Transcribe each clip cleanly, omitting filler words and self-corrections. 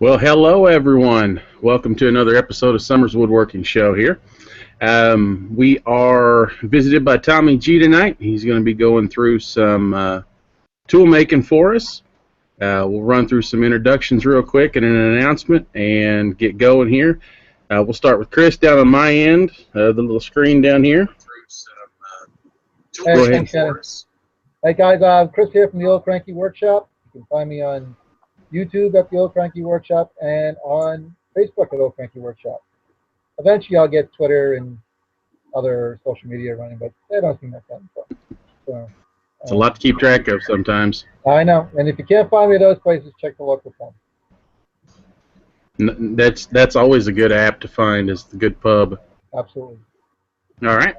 Well, hello everyone. Welcome to another episode of Summer's Woodworking Show here. We are visited by Tommy G tonight. He's going to be going through some tool making for us. We'll run through some introductions real quick and an announcement and get going here. We'll start with Chris down on my end, the little screen down here. Go ahead. Hey guys, Chris here from the Old Cranky Workshop. You can find me on YouTube at the Old Cranky Workshop and on Facebook at Old Cranky Workshop. Eventually I'll get Twitter and other social media running, but they don't seem that fun. So, it's a lot to keep track of sometimes. I know, and if you can't find me at those places, check the local phone. That's always a good app to find, is the good pub. Absolutely. All right.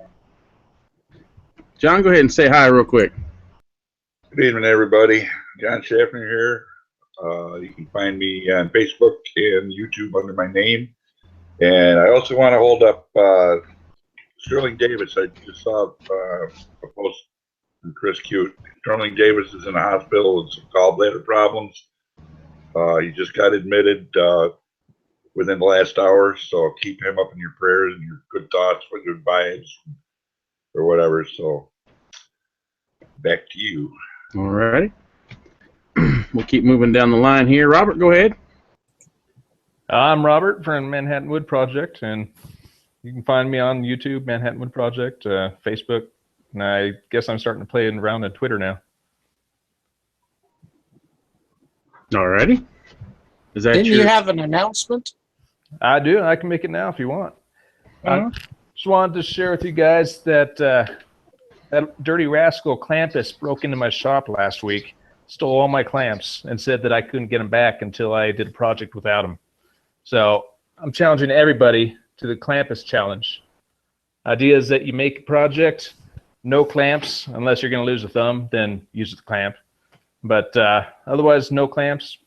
John, go ahead and say hi real quick. Good evening, everybody. John Schaffner here. You can find me on Facebook and YouTube under my name. And I also want to hold up Sterling Davis. I just saw a post from Chris Cute. Sterling Davis is in the hospital with some gallbladder problems. He just got admitted within the last hour, so keep him up in your prayers and your good thoughts, with your advice or whatever. So back to you. All righty. We'll keep moving down the line here. Robert, go ahead. I'm Robert from Manhattan Wood Project, and you can find me on YouTube, Manhattan Wood Project, Facebook, and I guess I'm starting to play around on Twitter now. All righty. Is that Didn't you have an announcement? I do. I can make it now if you want. I just wanted to share with you guys that that dirty rascal Clampus broke into my shop last week, stole all my clamps, and said that I couldn't get them back until I did a project without them. So I'm challenging everybody to the Clampus challenge. Idea is that you make a project, no clamps, unless you're going to lose a thumb, then use the clamp. But otherwise, no clamps.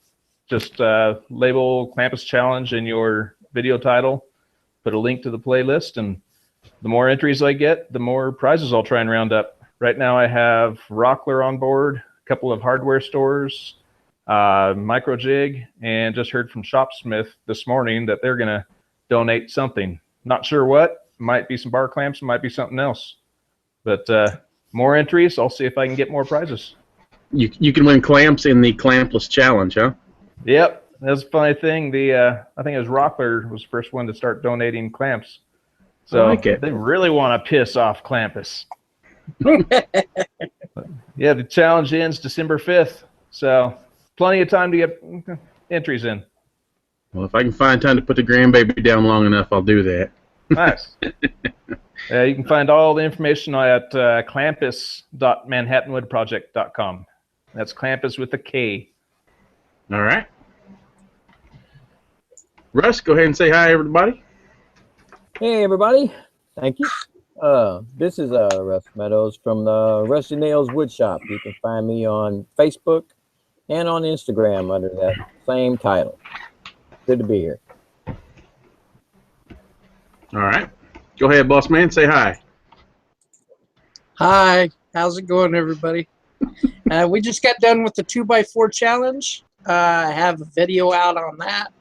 Just label Clampus challenge in your video title, put a link to the playlist, and the more entries I get, the more prizes I'll try and round up. Right now I have Rockler on board, a couple of hardware stores, Micro Jig, and just heard from Shopsmith this morning that they're going to donate something. Not sure what. Might be some bar clamps, might be something else. But more entries, I'll see if I can get more prizes. You can win clamps in the clampless challenge, huh? Yep. That's a funny thing. I think it was Rockler was the first one to start donating clamps. So I like it. They really want to piss off Clampus. Yeah, the challenge ends December 5th. So plenty of time to get entries in. Well, if I can find time to put the grandbaby down long enough, I'll do that. Nice. You can find all the information at clampus.manhattanwoodproject.com. That's Clampus with a K. All right. Russ, go ahead and say hi, everybody. Hey, everybody. Thank you. This is Russ Meadows from the Rusty Nails Wood Shop. You can find me on Facebook and on Instagram under that same title. Good to be here. All right. Go ahead, boss man. Say hi. Hi, how's it going, everybody? We just got done with the 2x4 challenge. I have a video out on that.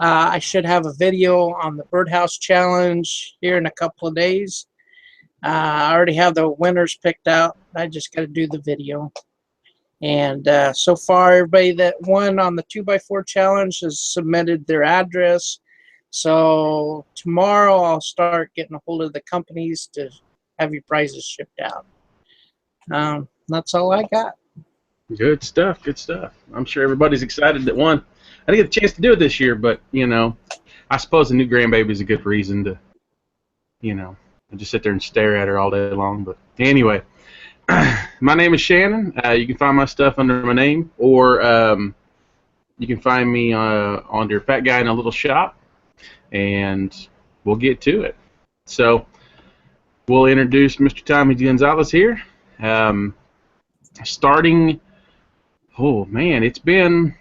I should have a video on the birdhouse challenge here in a couple of days. I already have the winners picked out. I just got to do the video. And so far, everybody that won on the 2x4 challenge has submitted their address. So tomorrow I'll start getting a hold of the companies to have your prizes shipped out. That's all I got. Good stuff. Good stuff. I'm sure everybody's excited that won. I didn't get a chance to do it this year, but, you know, I suppose a new grandbaby is a good reason to, you know, just sit there and stare at her all day long. But anyway, my name is Shannon. You can find my stuff under my name, or you can find me under Fat Guy in a Little Shop, and we'll get to it. So we'll introduce Mr. Tommy Gonzales here. Starting, oh, man, it's been...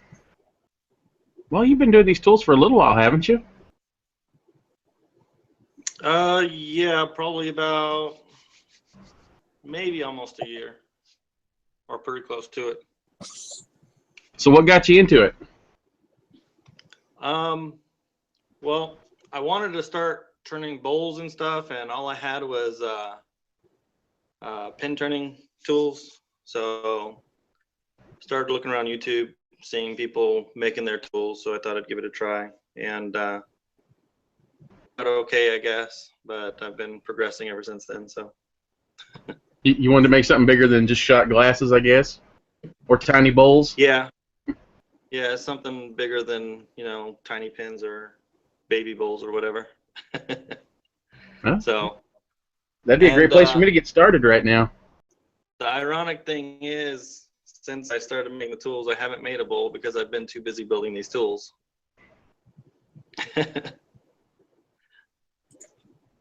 Well, you've been doing these tools for a little while, haven't you? Yeah, probably about maybe almost a year, or pretty close to it. So what got you into it? Well, I wanted to start turning bowls and stuff, and all I had was pin turning tools. So started looking around YouTube, seeing people making their tools. So I thought I'd give it a try, and got okay, I guess. But I've been progressing ever since then. So You wanted to make something bigger than just shot glasses, I guess, or tiny bowls. yeah, something bigger than tiny pins or baby bowls or whatever. Huh? So That'd be a great place for me to get started right now. the ironic thing is, since I started making the tools, I haven't made a bowl because I've been too busy building these tools.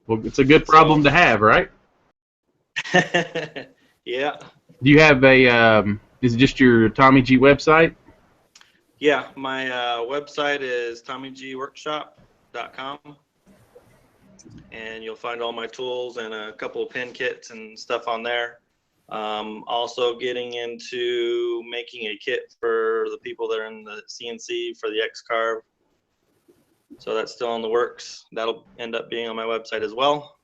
Well, it's a good problem to have, right? Yeah. Do you have a, is it just your Tommy G website? Yeah, my website is tommygworkshop.com, and you'll find all my tools and a couple of pin kits and stuff on there. Also getting into making a kit for the people that are in the CNC for the X-Carve. So that's still in the works. That'll end up being on my website as well.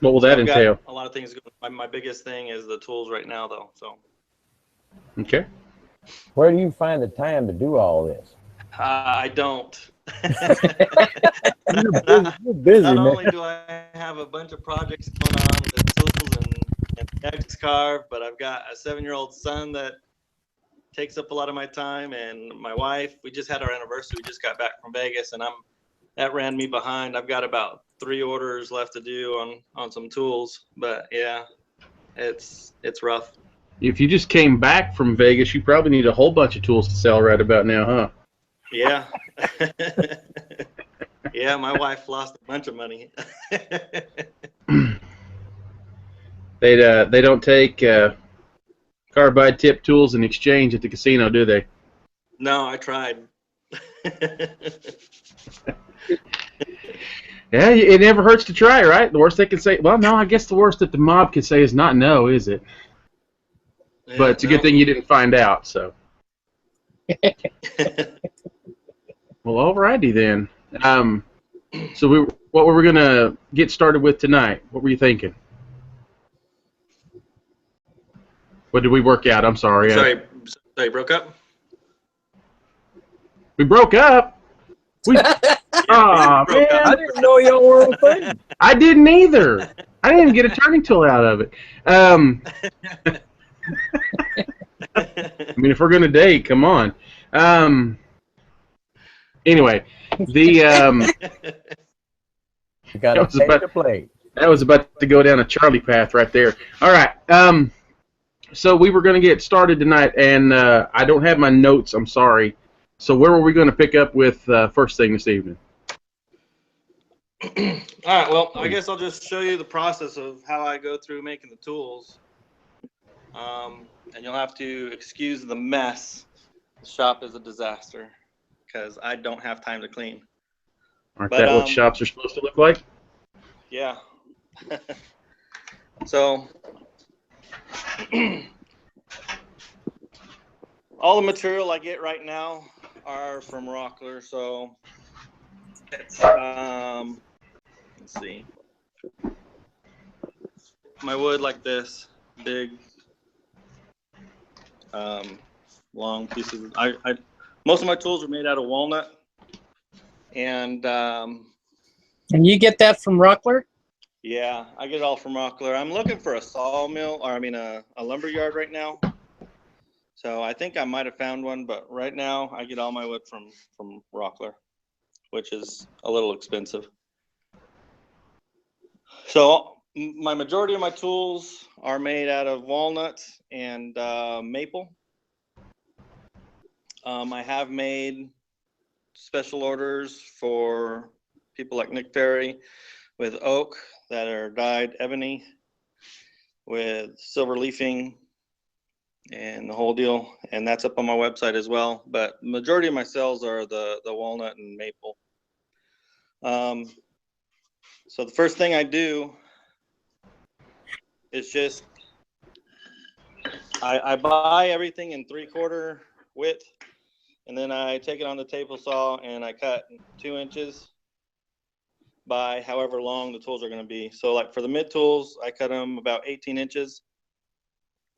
What will that entail? A lot of things going. My biggest thing is the tools right now, though. So. Okay. Where do you find the time to do all this? I don't. You're busy, Not man. only do I have a bunch of projects going on with the tools and X-Carve, but I've got a 7-year-old son that takes up a lot of my time, and my wife. We just had our anniversary. We just got back from Vegas, and that ran me behind. I've got about 3 orders left to do on some tools, but yeah, it's rough. If you just came back from Vegas, you probably need a whole bunch of tools to sell right about now, huh? Yeah. Yeah, my wife lost a bunch of money. They don't take carbide tip tools in exchange at the casino, do they? No, I tried. Yeah, it never hurts to try, right? The worst they can say, well, no, I guess the worst that the mob could say is not no, is it? Yeah, But it's a good thing you didn't find out, so. Well, alrighty then. So what were we gonna get started with tonight? What were you thinking? What did we work out? I'm sorry. Sorry, broke up? We broke up? Oh, man. I didn't know y'all were a thing. I didn't either. I didn't even get a turning tool out of it. I mean, if we're going to date, come on. Anyway, You got to take the plate. That was about to go down a Charlie path right there. All right. So we were going to get started tonight, and I don't have my notes. I'm sorry. So where were we going to pick up with first thing this evening? All right, well, I guess I'll just show you the process of how I go through making the tools. And you'll have to excuse the mess. The shop is a disaster because I don't have time to clean. Aren't that what shops are supposed to look like? Yeah. So all the material I get right now are from Rockler. So it's, let's see. My wood like this, big, long pieces. Most of my tools are made out of walnut, and you get that from Rockler? Yeah, I get it all from Rockler. I'm looking for a sawmill, or I mean a lumber yard right now. So I think I might have found one, but right now I get all my wood from Rockler, which is a little expensive. So my majority of my tools are made out of walnut and maple. I have made special orders for people like Nick Ferry with oak that are dyed ebony with silver leafing and the whole deal, and that's up on my website as well. But the majority of my sales are the walnut and maple. So the first thing I do is just I buy everything in 3/4 width, and then I take it on the table saw and I cut 2 inches by however long the tools are going to be. So like for the mid tools, I cut them about 18 inches,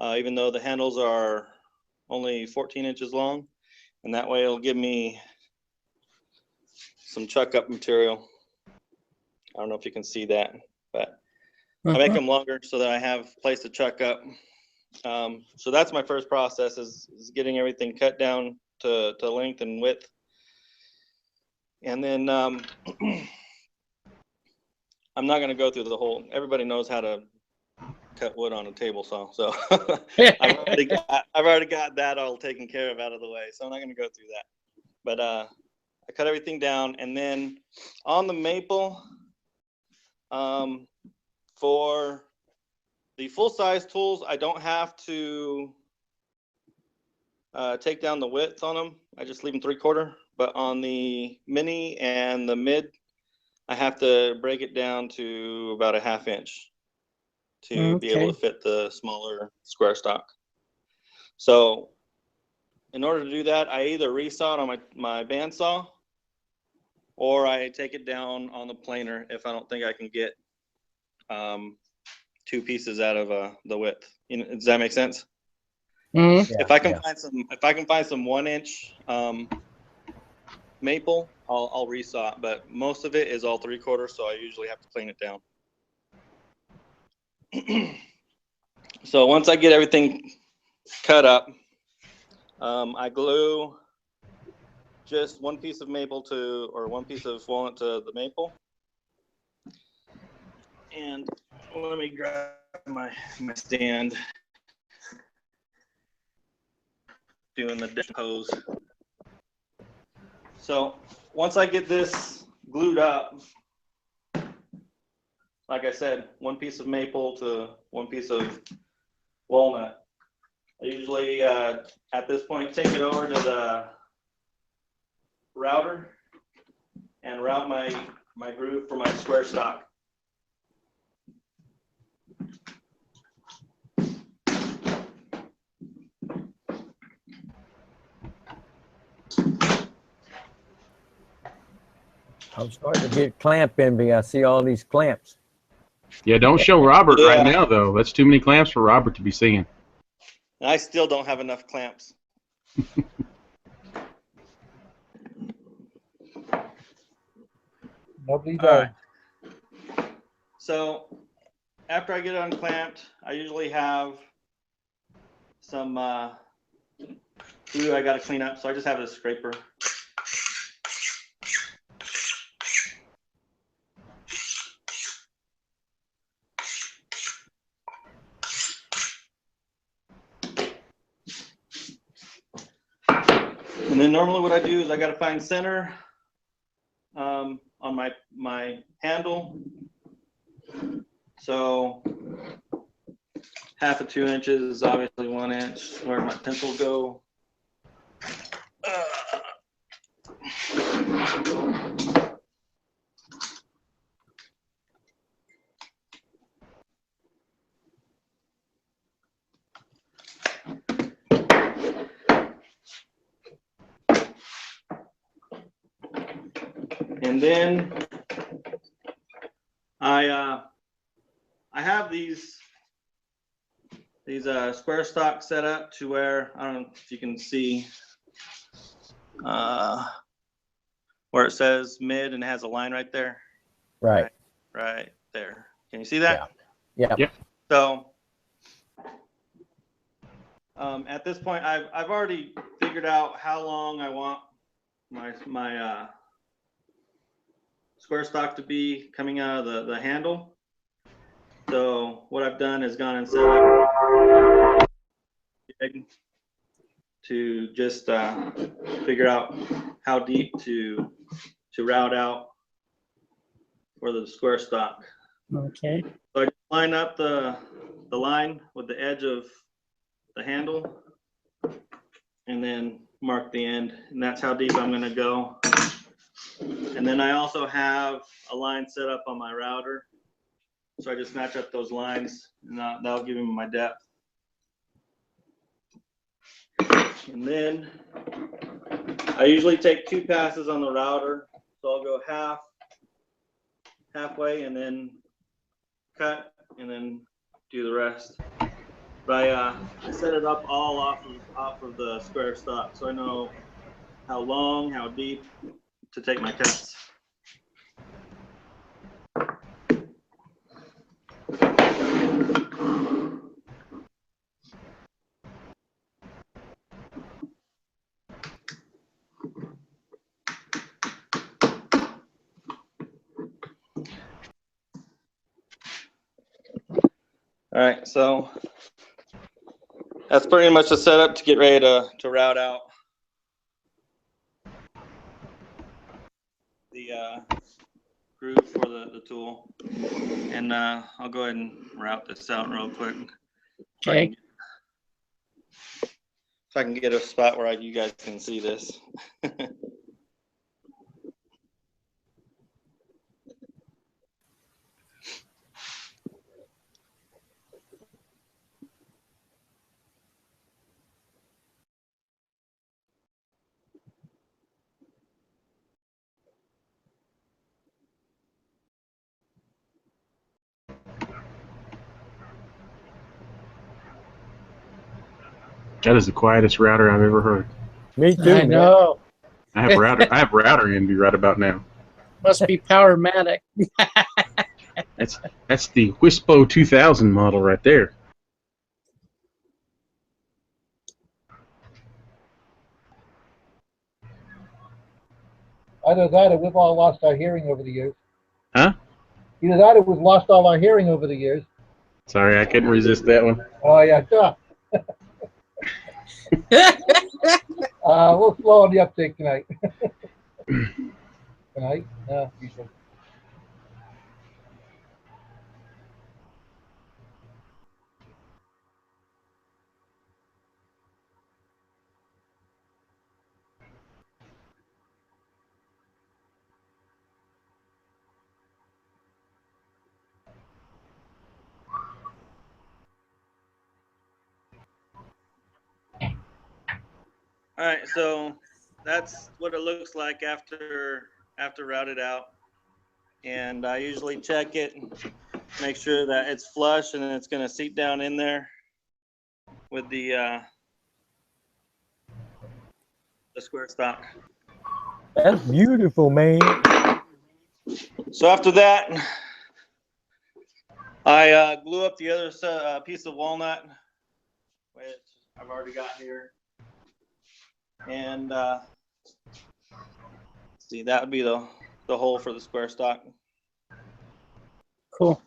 even though the handles are only 14 inches long. And that way it'll give me some chuck up material. I don't know if you can see that, but I make them longer so that I have place to chuck up. So that's my first process is getting everything cut down to length and width. And then I'm not going to go through the whole, everybody knows how to cut wood on a table saw. So I've already got that all taken care of out of the way. So I'm not going to go through that. But I cut everything down. And then on the maple, for the full size tools, I don't have to take down the width on them. I just leave them 3/4. But on the mini and the mid, I have to break it down to about a 1/2 inch to be able to fit the smaller square stock. So in order to do that, I either resaw it on my bandsaw, or I take it down on the planer if I don't think I can get 2 pieces out of the width. You know, does that make sense? Mm-hmm. If I can find some 1 inch maple, I'll resaw it, but most of it is all 3/4, so I usually have to clean it down. So once I get everything cut up, I glue just 1 piece of maple or 1 piece of walnut to the maple. And let me grab my stand. Doing the hose. So once I get this glued up, like I said, 1 piece of maple to 1 piece of walnut. I usually, at this point, take it over to the router and route my groove for my square stock. I'm starting to get clamp envy. I see all these clamps. Yeah, don't show Robert right now, though. That's too many clamps for Robert to be seeing. I still don't have enough clamps. Nobody does. Right. So after I get it unclamped, I usually have some glue I got to clean up. So I just have a scraper. And then normally what I do is I got to find center on my handle. So 1/2 of 2 inches is obviously 1 inch. Where my pencil go? And then I have these square stock set up to where, I don't know if you can see where it says mid and it has a line right there. Right. Right there. Can you see that? Yeah. Yep. So at this point, I've already figured out how long I want my square stock to be coming out of the handle. So what I've done is gone and set up to just figure out how deep to route out for the square stock. Okay. So I just line up the line with the edge of the handle and then mark the end, and that's how deep I'm going to go. And then I also have a line set up on my router, so I just match up those lines, and that'll give me my depth. And then I usually take 2 passes on the router, so I'll go halfway, and then cut, and then do the rest. But I set it up all off of the square stock, so I know how long, how deep to take my cuts. All right, so that's pretty much the setup to get ready to route out the groove for the tool. And I'll go ahead and route this out real quick. Okay. If I can get a spot where you guys can see this. That is the quietest router I've ever heard. Me too. I know. I have router envy right about now. Must be Powermatic. That's the Whispo 2000 model right there. Either that or we've all lost our hearing over the years. Huh? Either that or we've lost all our hearing over the years. Sorry, I couldn't resist that one. Oh, yeah, duh. We'll slow on the uptake tonight. Tonight? No, usually. All right, so that's what it looks like after routed out. And I usually check it, make sure that it's flush, and then it's going to seat down in there with the square stock. That's beautiful, man. So after that, I glue up the other piece of walnut, which I've already got here. And see, that would be the hole for the square stock. Cool.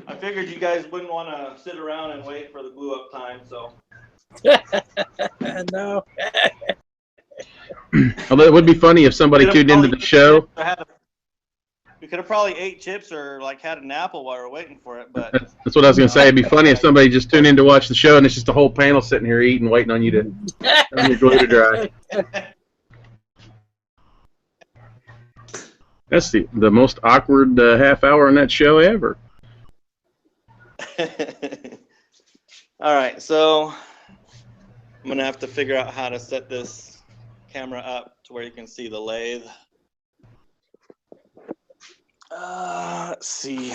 I figured you guys wouldn't want to sit around and wait for the glue up time, so. No. Although it would be funny if somebody tuned into the show. We could have probably ate chips or like had an apple while we were waiting for it, but That's what I was going to say. It'd be funny if somebody just tuned in to watch the show and it's just a whole panel sitting here eating, waiting on you to on your glue to dry. That's the most awkward half hour on that show ever. All right, so I'm gonna have to figure out how to set this camera up to where you can see the lathe. Let's see.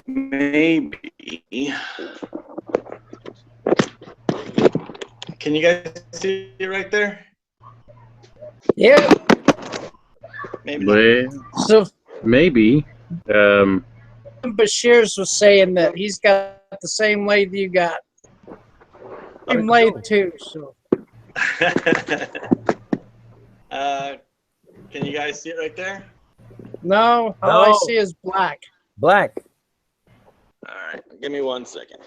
Maybe. Can you guys see it right there? Yeah. Maybe. Well, So maybe. Bashir's was saying that he's got the same lathe you got. Same lathe too. So. Can you guys see it right there? No, all I see is black. Black. All right, give me 1 second.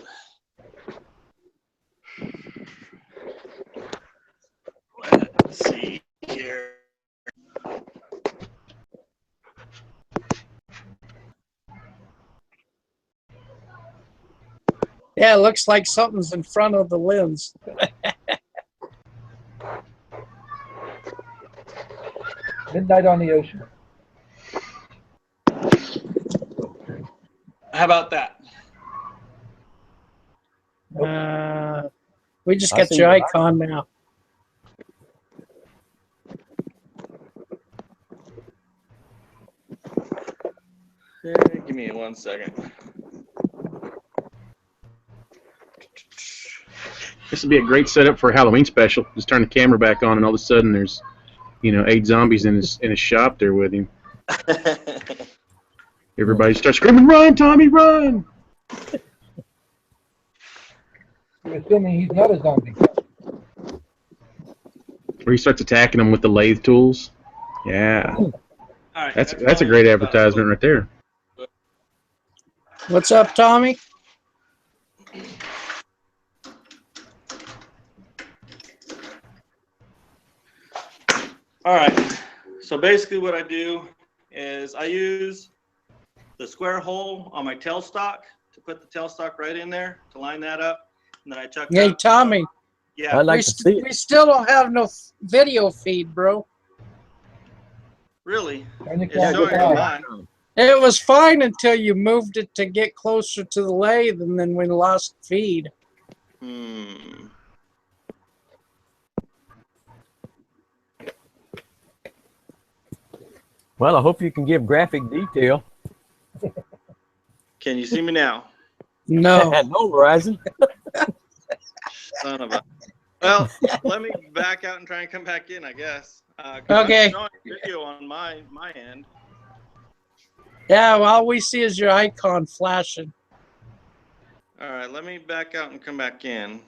Let's see here. Yeah, it looks like something's in front of the lens. Midnight on the Ocean. How about that? We just I got see your what I icon now. Give me 1 second. This would be a great setup for a Halloween special. Just turn the camera back on, and all of a sudden there's, 8 zombies in his shop there with him. Everybody starts screaming, "Run, Tommy, run!" Assuming he's not a zombie. Or he starts attacking them with the lathe tools. Yeah, All right, that's a great advertisement right there. What's up, Tommy? All right. So basically, what I do is I use the square hole on my tailstock to put the tailstock right in there to line that up, and then I chuck. Hey, out, Tommy. Yeah. I'd like to see We it. still don't have no video feed, bro. Really? Turn the It's camera showing on back. mine. It was fine until you moved it to get closer to the lathe, and then we lost feed. Hmm. Well, I hope you can give graphic detail. Can you see me now? No. No, Verizon. Son of a. Well, let me back out and try and come back in, I guess. 'Cause Okay. I'm showing video on my end. Yeah, well, all we see is your icon flashing. All right, let me back out and come back in.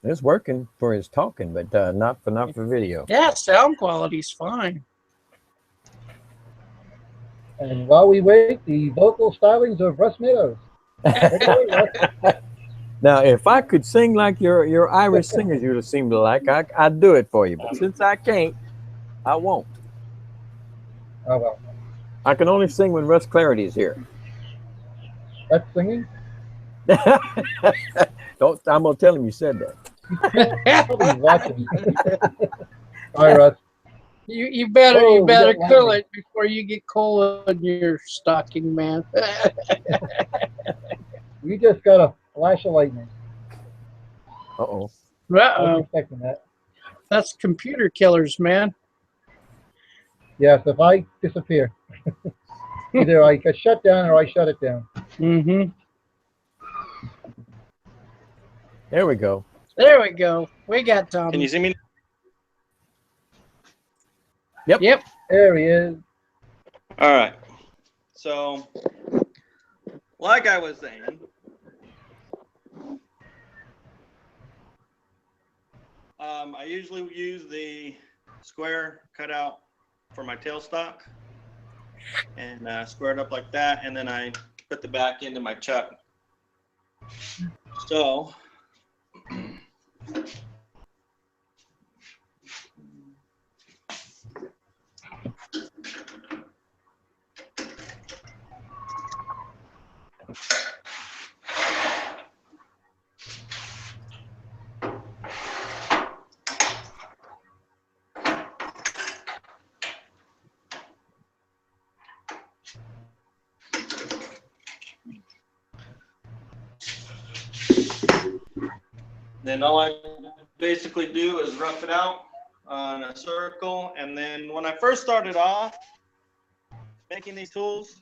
It's working for his talking, but not for video. Yeah, sound quality's fine. And while we wait, the vocal stylings of Russ Meadows. Now, if I could sing like your Irish singers you'd seem to like, I'd do it for you. But since I can't, I won't. Oh, well. I can only sing when Russ Clarity's here. That's singing? Don't. I'm gonna tell him you said that. Probably watching. All right, Russ. You better Oh, you we better got cool lightning. it before you get cold in your stocking, man. We just got a flash of lightning. Uh-oh. I was Uh-oh. expecting that. That's computer killers, man. Yes, if I disappear, either I get shut down or I shut it down. Mm-hmm. There we go. There we go. We got Tommy. Can you see me? Yep. There he is. All right. So, like I was saying, I usually use the square cutout for my tailstock and square it up like that, and then I put the back into my chuck. So, then all I basically do is rough it out on a circle. And then when I first started off making these tools,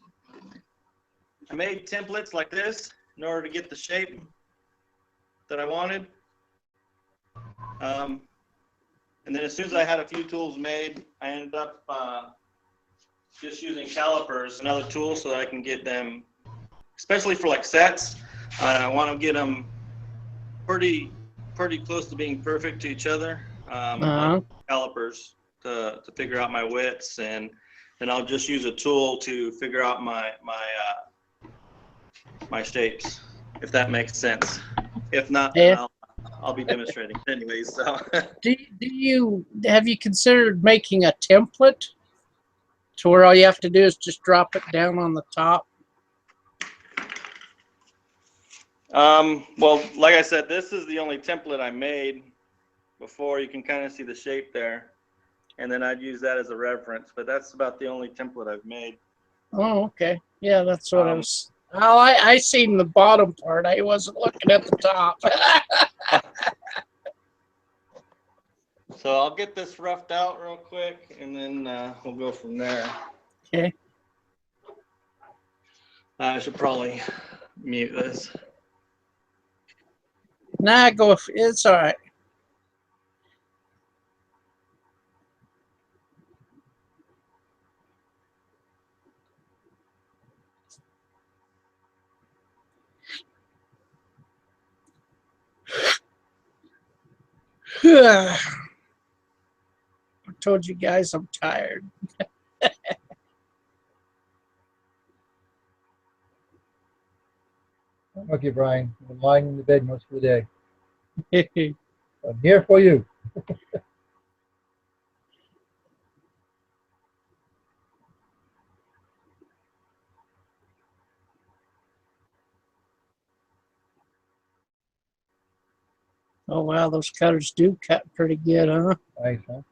I made templates like this in order to get the shape that I wanted. And then as soon as I had a few tools made, I ended up just using calipers, another tool, so that I can get them, especially for like sets. I want to get them pretty close to being perfect to each other. Calipers to figure out my widths, and then I'll just use a tool to figure out my shapes, if that makes sense. If not, then I'll be demonstrating anyways. So Have you considered making a template to where all you have to do is just drop it down on the top? Well, like I said, this is the only template I made before. You can kind of see the shape there, and then I'd use that as a reference, but that's about the only template I've made. Oh, okay. Yeah, that's what I was. Oh, I seen the bottom part. I wasn't looking at the top. So I'll get this roughed out real quick, and then we'll go from there. Okay. I should probably mute this. Nah, go. It's all right. I told you guys I'm tired. I'm with you, Brian. I've been lying in the bed most of the day. Yeah. I'm here for you. Oh wow, those cutters do cut pretty good, huh? Nice, huh?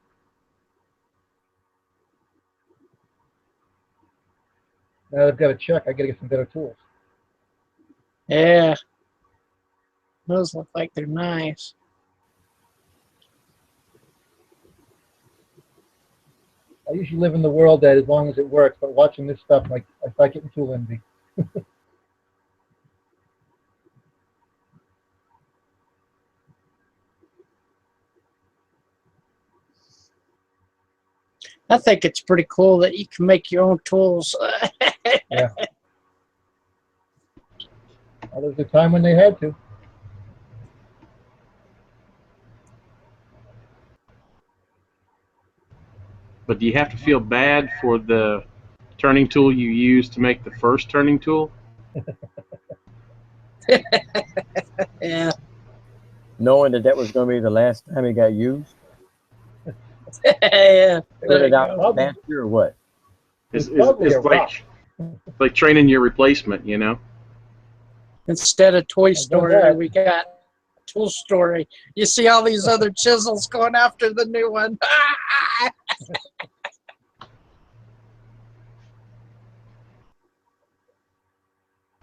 Now I've got to check. I got to get some better tools. Yeah. Those look like they're nice. I usually live in the world that as long as it works, but watching this stuff, like I start getting tool envy. I think it's pretty cool that you can make your own tools. Yeah. Well, there was a time when they had to. But do you have to feel bad for the turning tool you used to make the first turning tool? Yeah. Knowing that that was going to be the last time it got used? Yeah. Put it out go. faster or what? It's probably a rock. like training your replacement, you know? Instead of Toy done Story, that. we got Tool Story. You see all these other chisels going after the new one.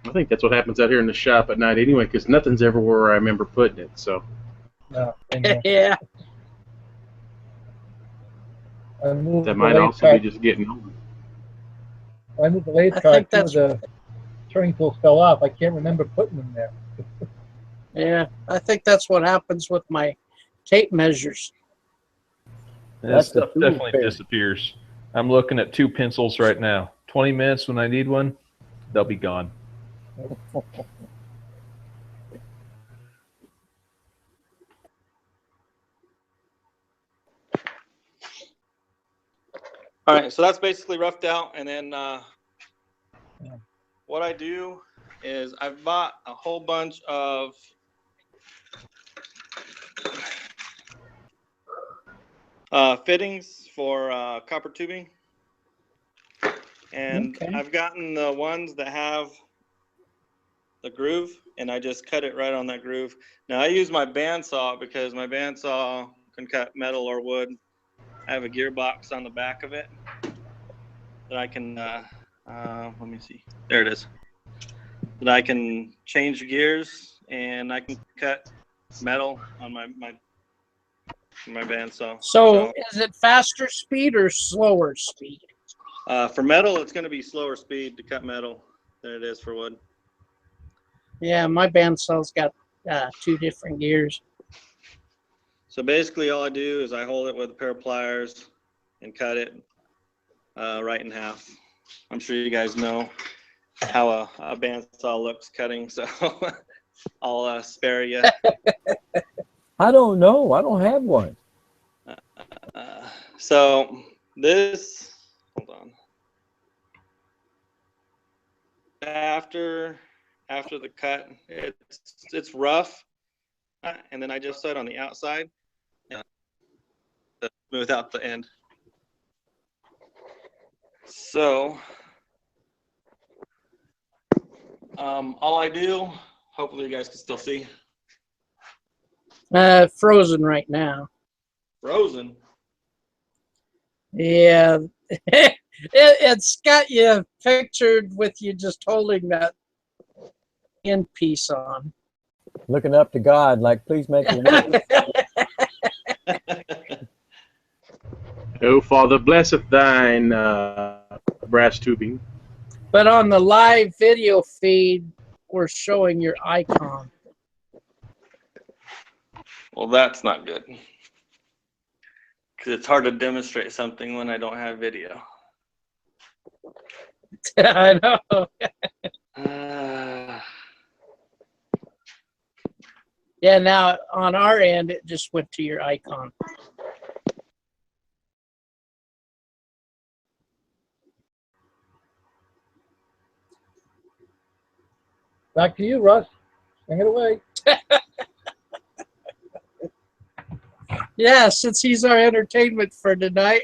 I think that's what happens out here in the shop at night anyway, because nothing's ever where I remember putting it. So No, and, Yeah. I moved that the might lathe also be cart. just getting old. I moved the lathe I cart. think Two of the turning tools fell off. I can't remember putting them there. Yeah. I think that's what happens with my tape measures. That That's the stuff tool definitely fair. disappears. I'm looking at 2 pencils right now. 20 minutes when I need one, they'll be gone. All right, so that's basically roughed out, and then what I do is I've bought a whole bunch of fittings for copper tubing, and Okay. I've gotten the ones that have the groove, and I just cut it right on that groove. Now I use my bandsaw because my bandsaw can cut metal or wood. I have a gearbox on the back of it that I can, let me see, there it is, that I can change gears, and I can cut metal on my bandsaw. So is it faster speed or slower speed? For metal, it's going to be slower speed to cut metal than it is for wood. Yeah, my bandsaw's got 2 different gears. So basically all I do is I hold it with a pair of pliers and cut it right in half. I'm sure you guys know how a bandsaw looks cutting, so I'll spare you. I don't know. I don't have one. So this, hold on. After the cut, it's rough, and then I just set on the outside to smooth out the end. So all I do, hopefully you guys can still see. Frozen right now. Frozen. Yeah. It's got you pictured with you just holding that end piece on. Looking up to God, like, please make it work. Oh, Father, blesseth thine brass tubing. But on the live video feed, we're showing your icon. Well, that's not good. Because it's hard to demonstrate something when I don't have video. I know. Yeah, now on our end, it just went to your icon. Back to you, Russ. Bring it away. Yeah, since he's our entertainment for tonight.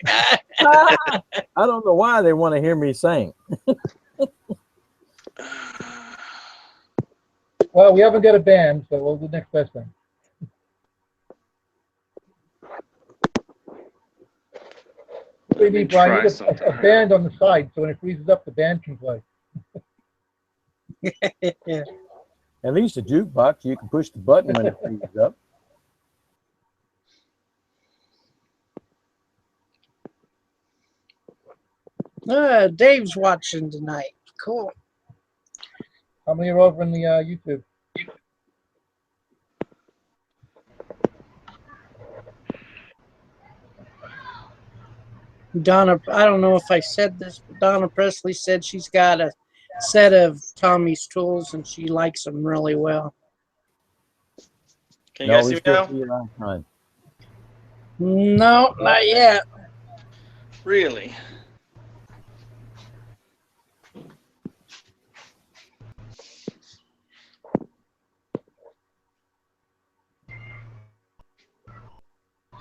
I don't know why they want to hear me sing. Well, we haven't got a band, so we'll do the next best thing. What do you need, Brian? I need a band on the side, so when it freezes up, the band can play. Yeah. At least a jukebox, you can push the button when it freezes up. Dave's watching tonight. Cool. How many are over in the YouTube? Donna, I don't know if I said this, but Donna Presley said she's got a set of Tommy's tools and she likes them really well. Can you guys see me now? No, not yet. Really?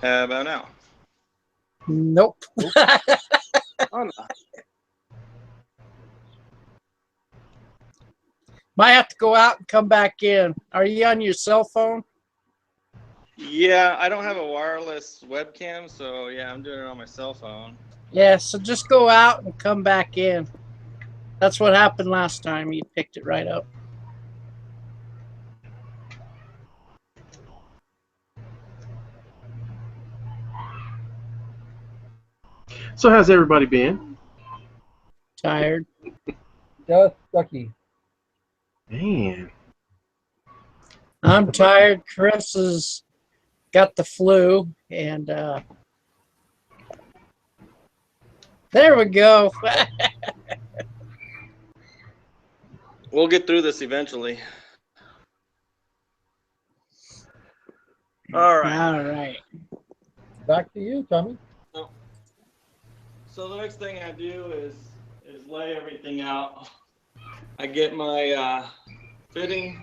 How about now? Nope. Oh, no. Might have to go out and come back in. Are you on your cell phone? Yeah, I don't have a wireless webcam, so yeah, I'm doing it on my cell phone. Yeah, so just go out and come back in. That's what happened last time. You picked it right up. So how's everybody been? Tired. Just sucky. Man. I'm tired. Chris has got the flu, and there we go. We'll get through this eventually. All right. All right. Back to you, Tommy. So the next thing I do is lay everything out. I get my fitting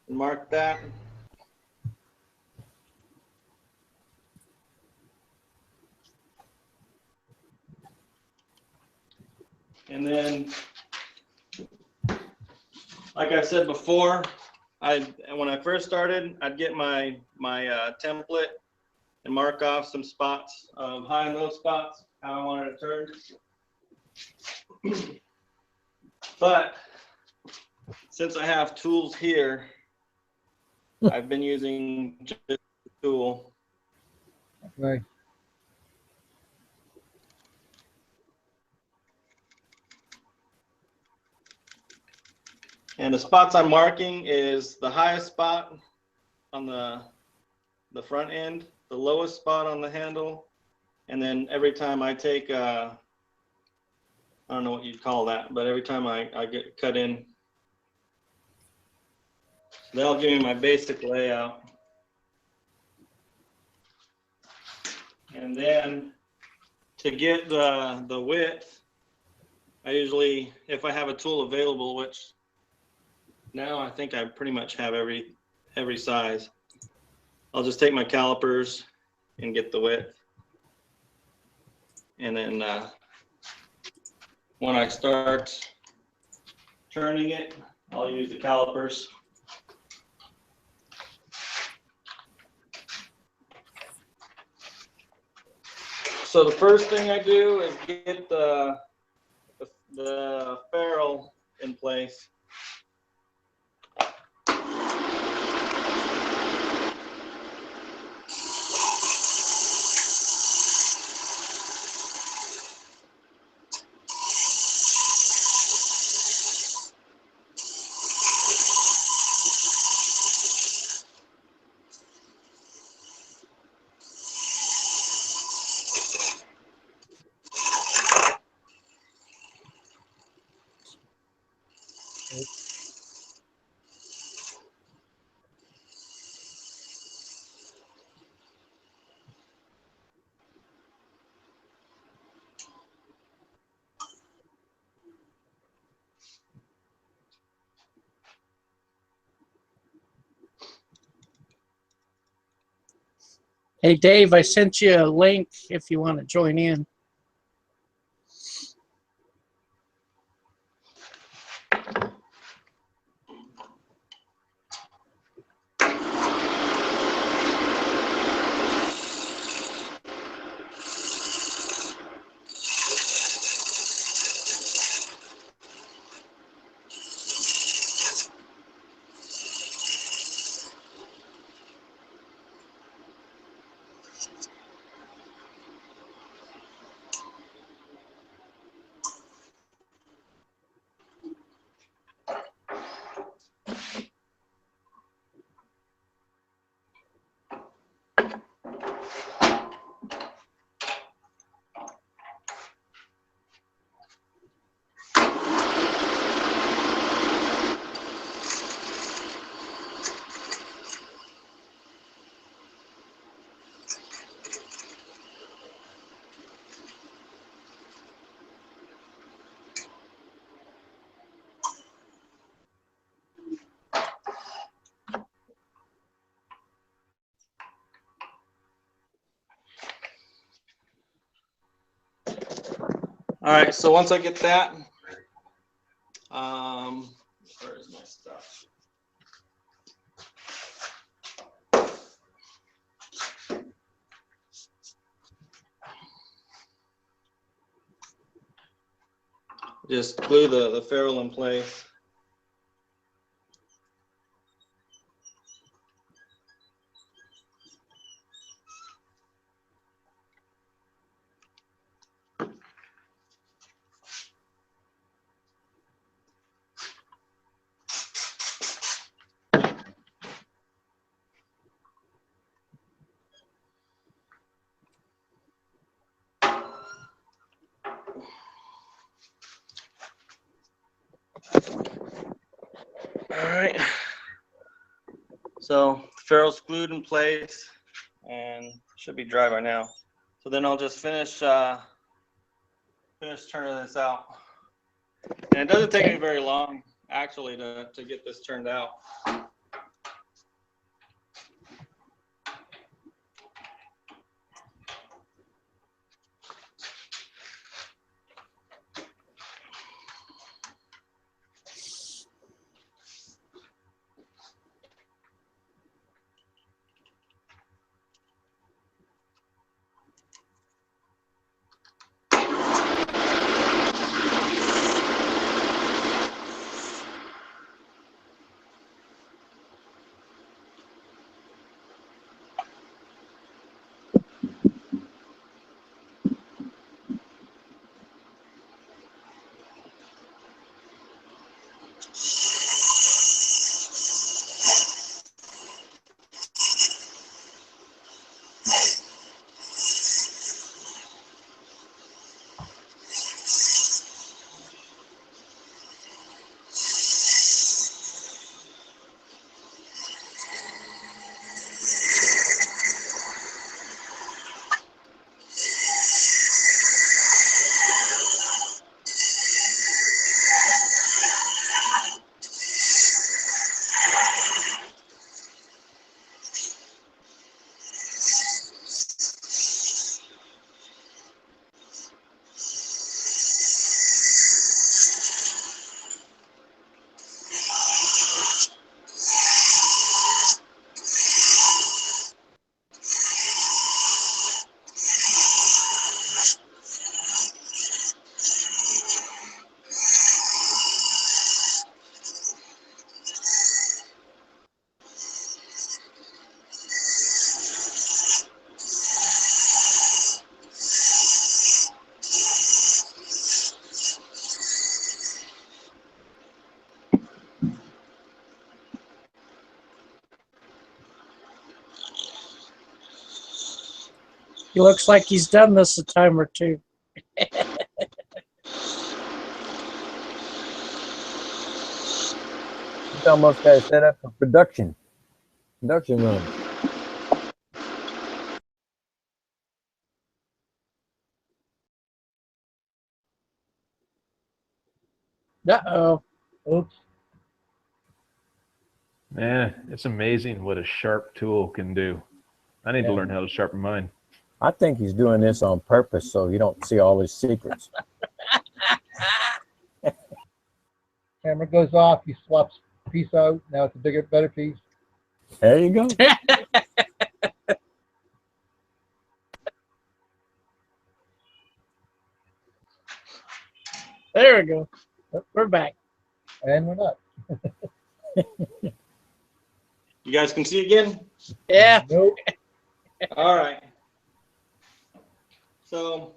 and mark that. And then, like I said before, when I first started, I'd get my template and mark off some spots of high and low spots, how I wanted it turned. But since I have tools here, I've been using just the tool. Nice. And the spots I'm marking is the highest spot on the front end, the lowest spot on the handle, and then every time I take, I don't know what you'd call that, but every time I get cut in, that'll give me my basic layout. And then to get the width, I usually, if I have a tool available, which now I think I pretty much have every size, I'll just take my calipers and get the width. And then when I start turning it, I'll use the calipers. So the first thing I do is get the ferrule in place. Hey, Dave, I sent you a link if you want to join in. All right, so once I get that, where is my stuff? Just glue the ferrule in place. All right, so the ferrule's glued in place and should be dry by now. So then I'll just finish turning this out. And it doesn't take me very long actually to get this turned out. He looks like he's done this a time or two. He's almost got it set up for production run. Uh-oh. Oops. Man, it's amazing what a sharp tool can do. I need to Yeah. learn how to sharpen mine. I think he's doing this on purpose so you don't see all his secrets. Camera goes off. He swaps piece out. Now it's a bigger, better piece. There you go. There we go. We're back. And we're not. You guys can see again? Yeah. Nope. All right. So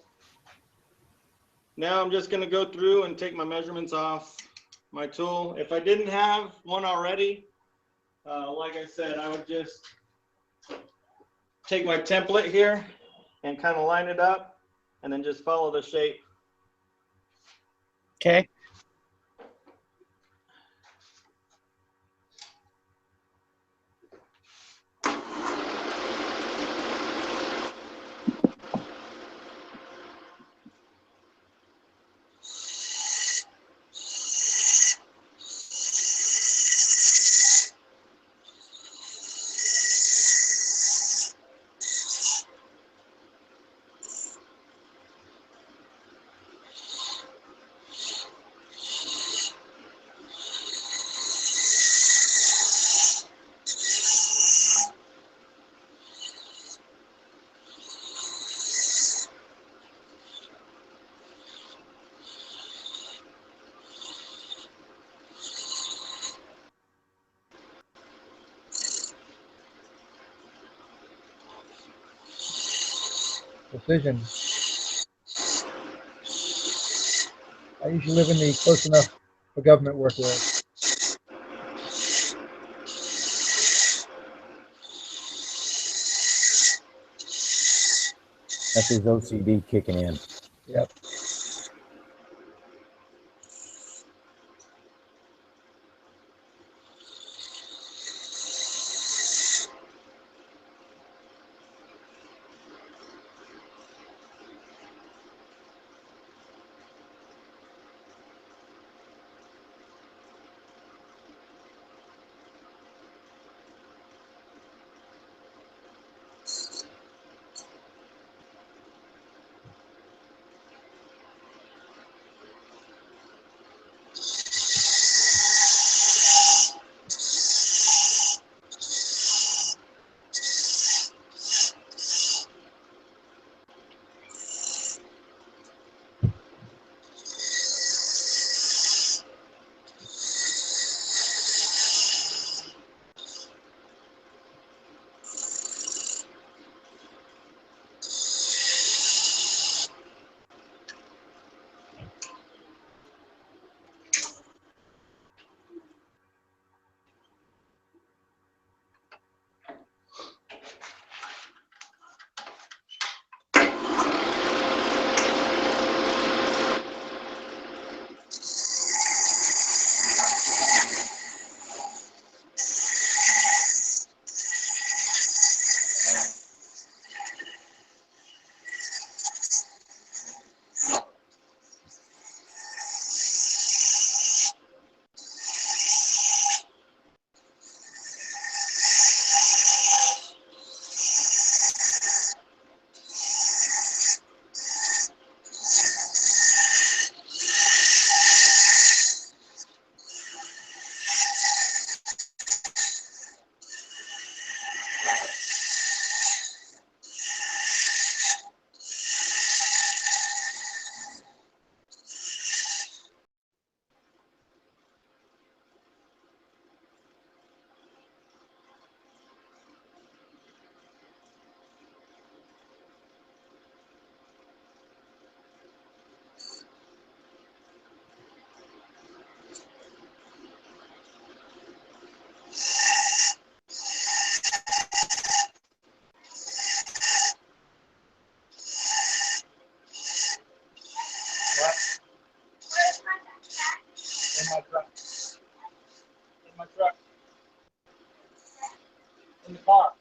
now I'm just going to go through and take my measurements off my tool. If I didn't have one already, like I said, I would just take my template here and kind of line it up and then just follow the shape. Okay. Precision. I usually live in the close enough for government work area. That's his OCD kicking in. Yep. In my truck. In my truck. In the car.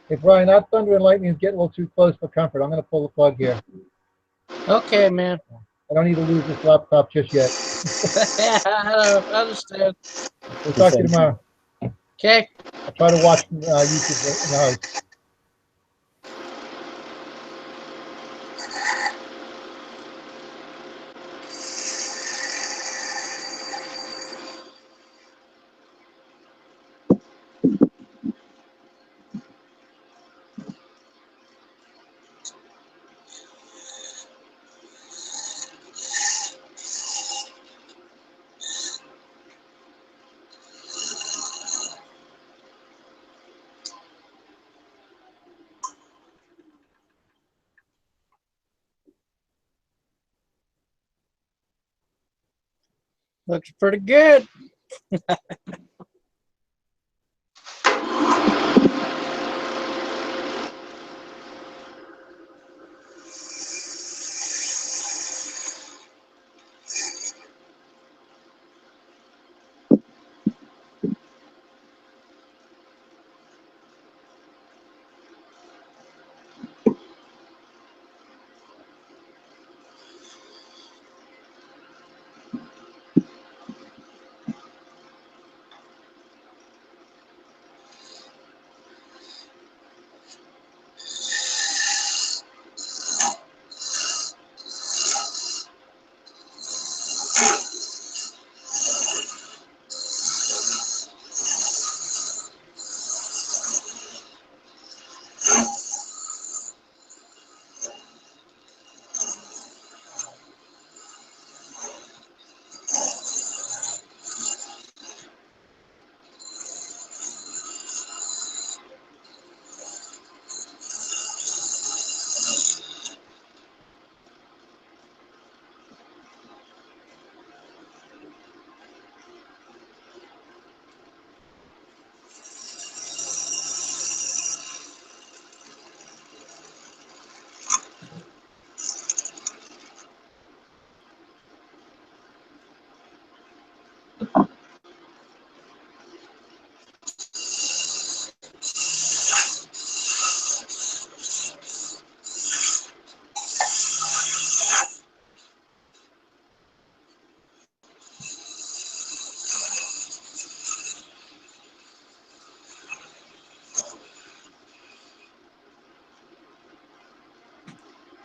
Hey, Brian, that thunder and lightning is getting a little too close for comfort. I'm going to pull the plug here. Okay, man. I don't need to lose this laptop just yet. I understand. We'll talk to you tomorrow. Okay. I'll try to watch YouTube in the house. Looks pretty good.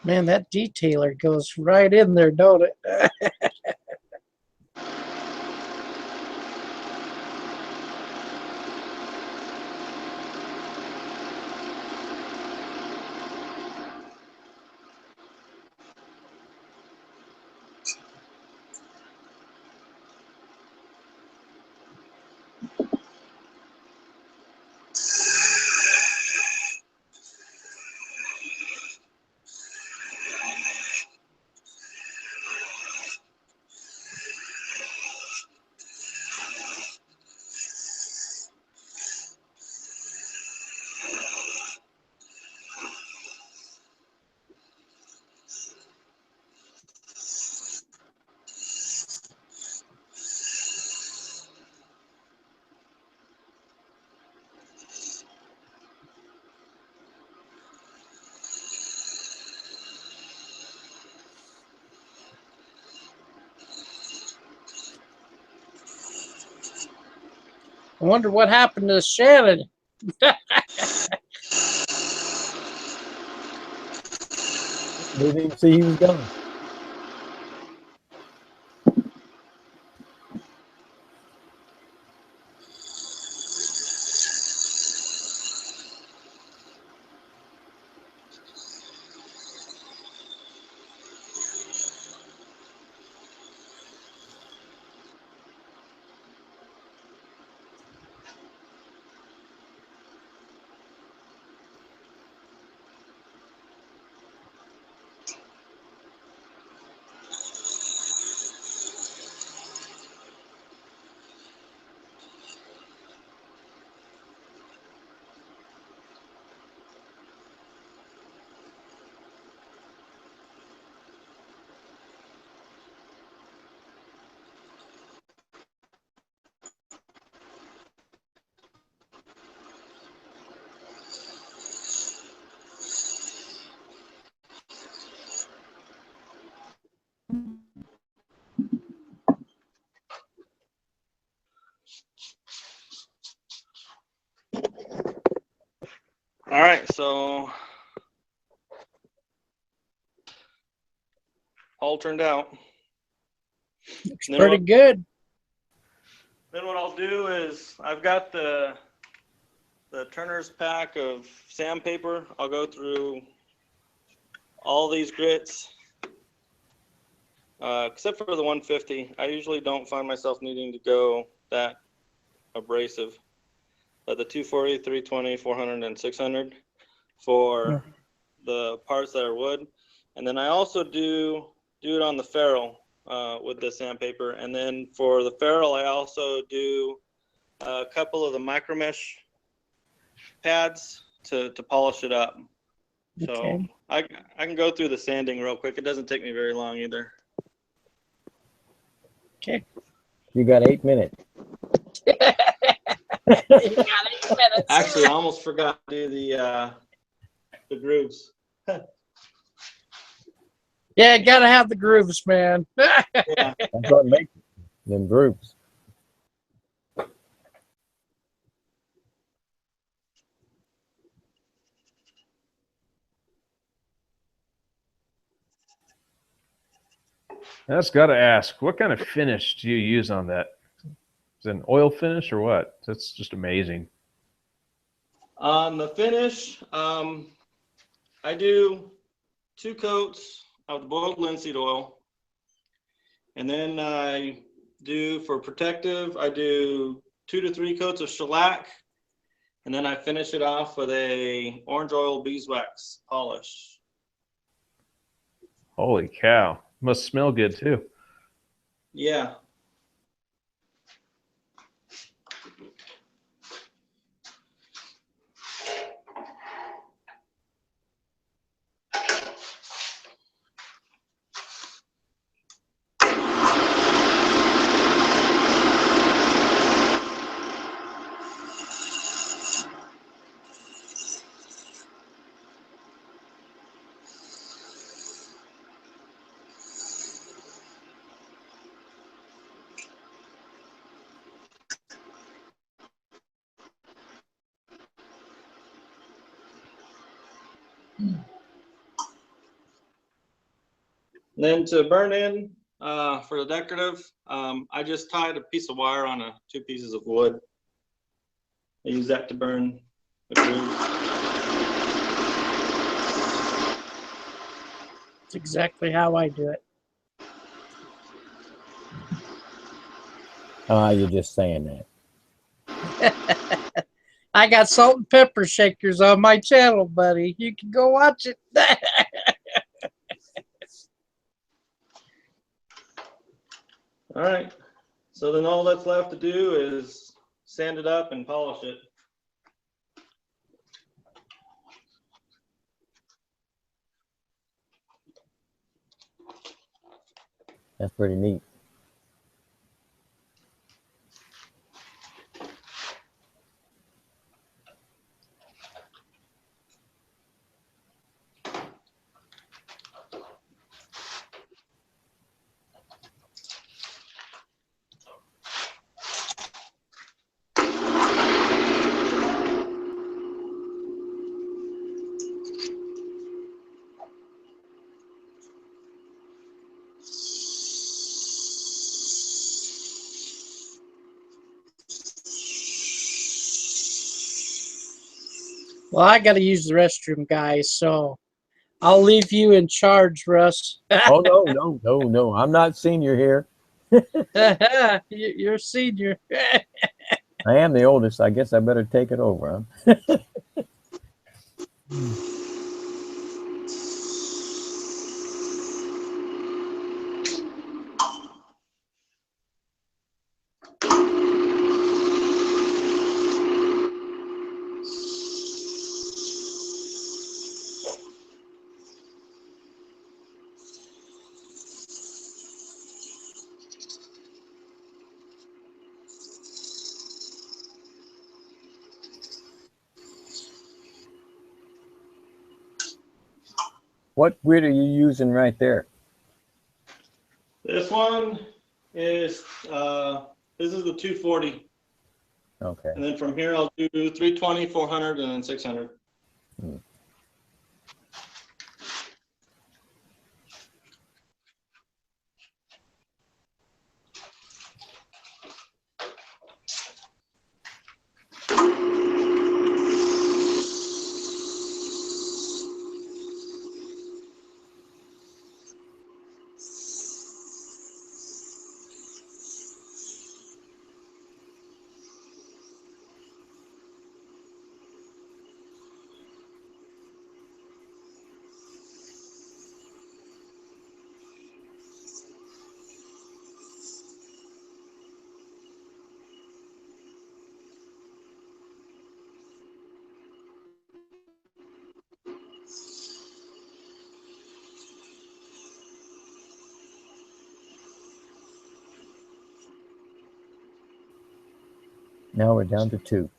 Man, that detailer goes right in there, don't it? I wonder what happened to Shannon. Didn't even see he was gone. All right, so all turned out. Looks pretty good. Then what I'll do is I've got the turner's pack of sandpaper. I'll go through all these grits, except for the 150. I usually don't find myself needing to go that abrasive. But the 240, 320, 400, and 600 for the parts that are wood. And then I also do it on the ferrule with the sandpaper. And then for the ferrule, I also do a couple of the micro mesh pads to polish it up. Okay. So I can go through the sanding real quick. It doesn't take me very long either. Okay. You got 8 minutes. You got 8 minutes. Actually, I almost forgot to do the grooves. Yeah, gotta have the grooves, man. Yeah. That's what makes it. Them groups. I just got to ask, what kind of finish do you use on that? Is it an oil finish or what? That's just amazing. On the finish, I do 2 coats of the boiled linseed oil. And then I do, for protective, I do 2 to 3 coats of shellac. And then I finish it off with a orange oil beeswax polish. Holy cow. Must smell good too. Yeah. Then to burn in for the decorative, I just tied a piece of wire on 2 pieces of wood. I use that to burn the groove. That's exactly how I do it. You're just saying that. I got salt and pepper shakers on my channel, buddy. You can go watch it. All right. So then all that's left to do is sand it up and polish it. That's pretty neat. Well, I got to use the restroom, guys, so I'll leave you in charge, Russ. Oh, no. I'm not senior here. You're a senior. I am the oldest. I guess I better take it over, huh? What grid are you using right there? This one is this is the 240. Okay. And then from here I'll do 320, 400, and then 600. Now we're down to 2.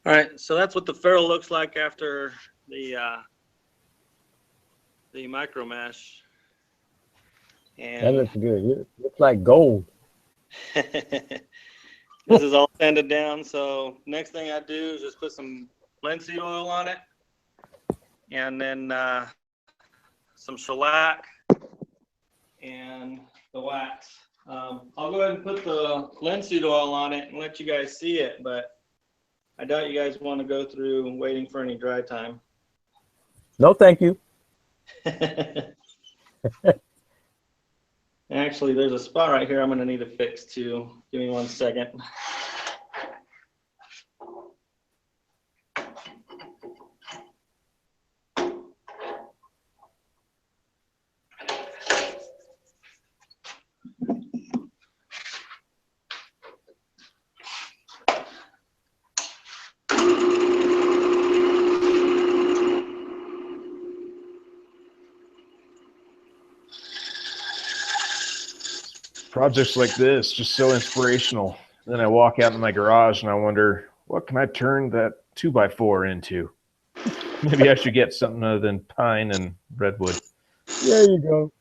All right, so that's what the ferrule looks like after the micro mesh. And That looks good. It looks like gold. this is all sanded down. So next thing I do is just put some linseed oil on it, and then some shellac and the wax. I'll go ahead and put the linseed oil on it and let you guys see it, but I doubt you guys want to go through waiting for any dry time. No, thank you. Actually, there's a spot right here I'm going to need to fix too. Give me 1 second. Projects like this, just so inspirational. Then I walk out in my garage and I wonder, what can I turn that 2x4 into? Maybe I should get something other than pine and redwood. There you go.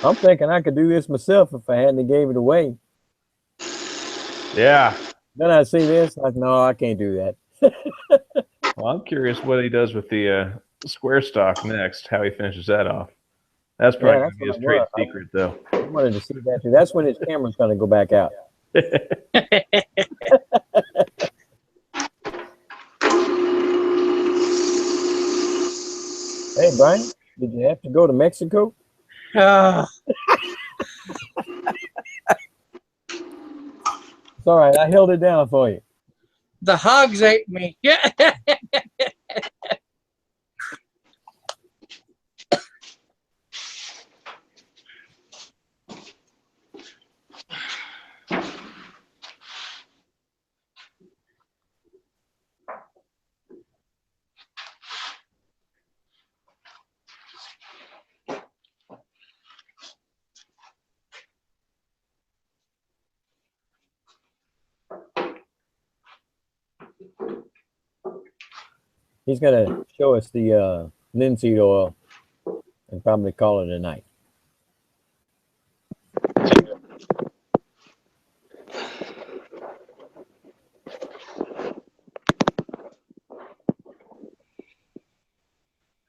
I'm thinking I could do this myself if I hadn't gave it away. Yeah. Then I see this, like, no, I can't do that. Well, I'm curious what he does with the square stock next, how he finishes that off. That's probably Yeah, going that's to be what his I trade was. secret, though. I wanted to see that too. That's when his camera's going to go back out. Hey, Brian, did you have to go to Mexico? Uh, It's all right. I held it down for you. the hogs ate me. Yeah. He's going to show us the linseed oil and probably call it a night.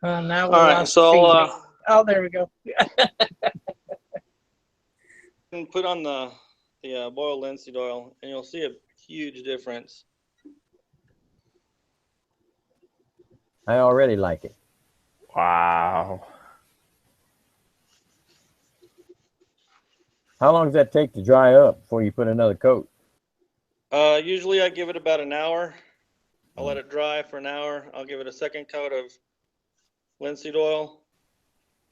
Now we All right, lost so feedback. Oh, there we go. and put on the boiled linseed oil, and you'll see a huge difference. I already like it. Wow. How long does that take to dry up before you put another coat? Usually I give it about an hour. I'll let it dry for an hour. I'll give it a second coat of linseed oil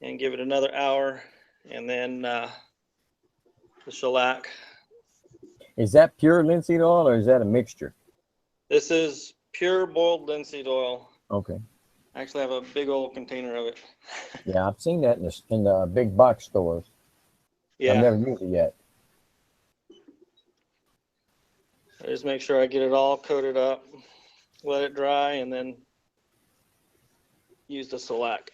and give it another hour, and then the shellac. Is that pure linseed oil or is that a mixture? This is pure boiled linseed oil. Okay. I actually have a big old container of it. Yeah, I've seen that in the big box stores. Yeah. I've never used it yet. I just make sure I get it all coated up, let it dry, and then use the shellac.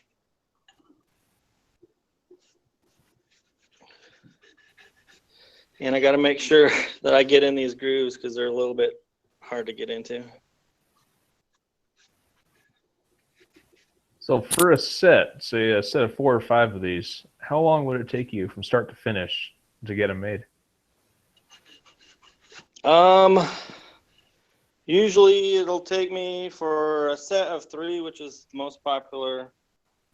And I got to make sure that I get in these grooves because they're a little bit hard to get into. So for a set, say a set of 4 or 5 of these, how long would it take you from start to finish to get them made? Usually it'll take me for a set of 3, which is the most popular,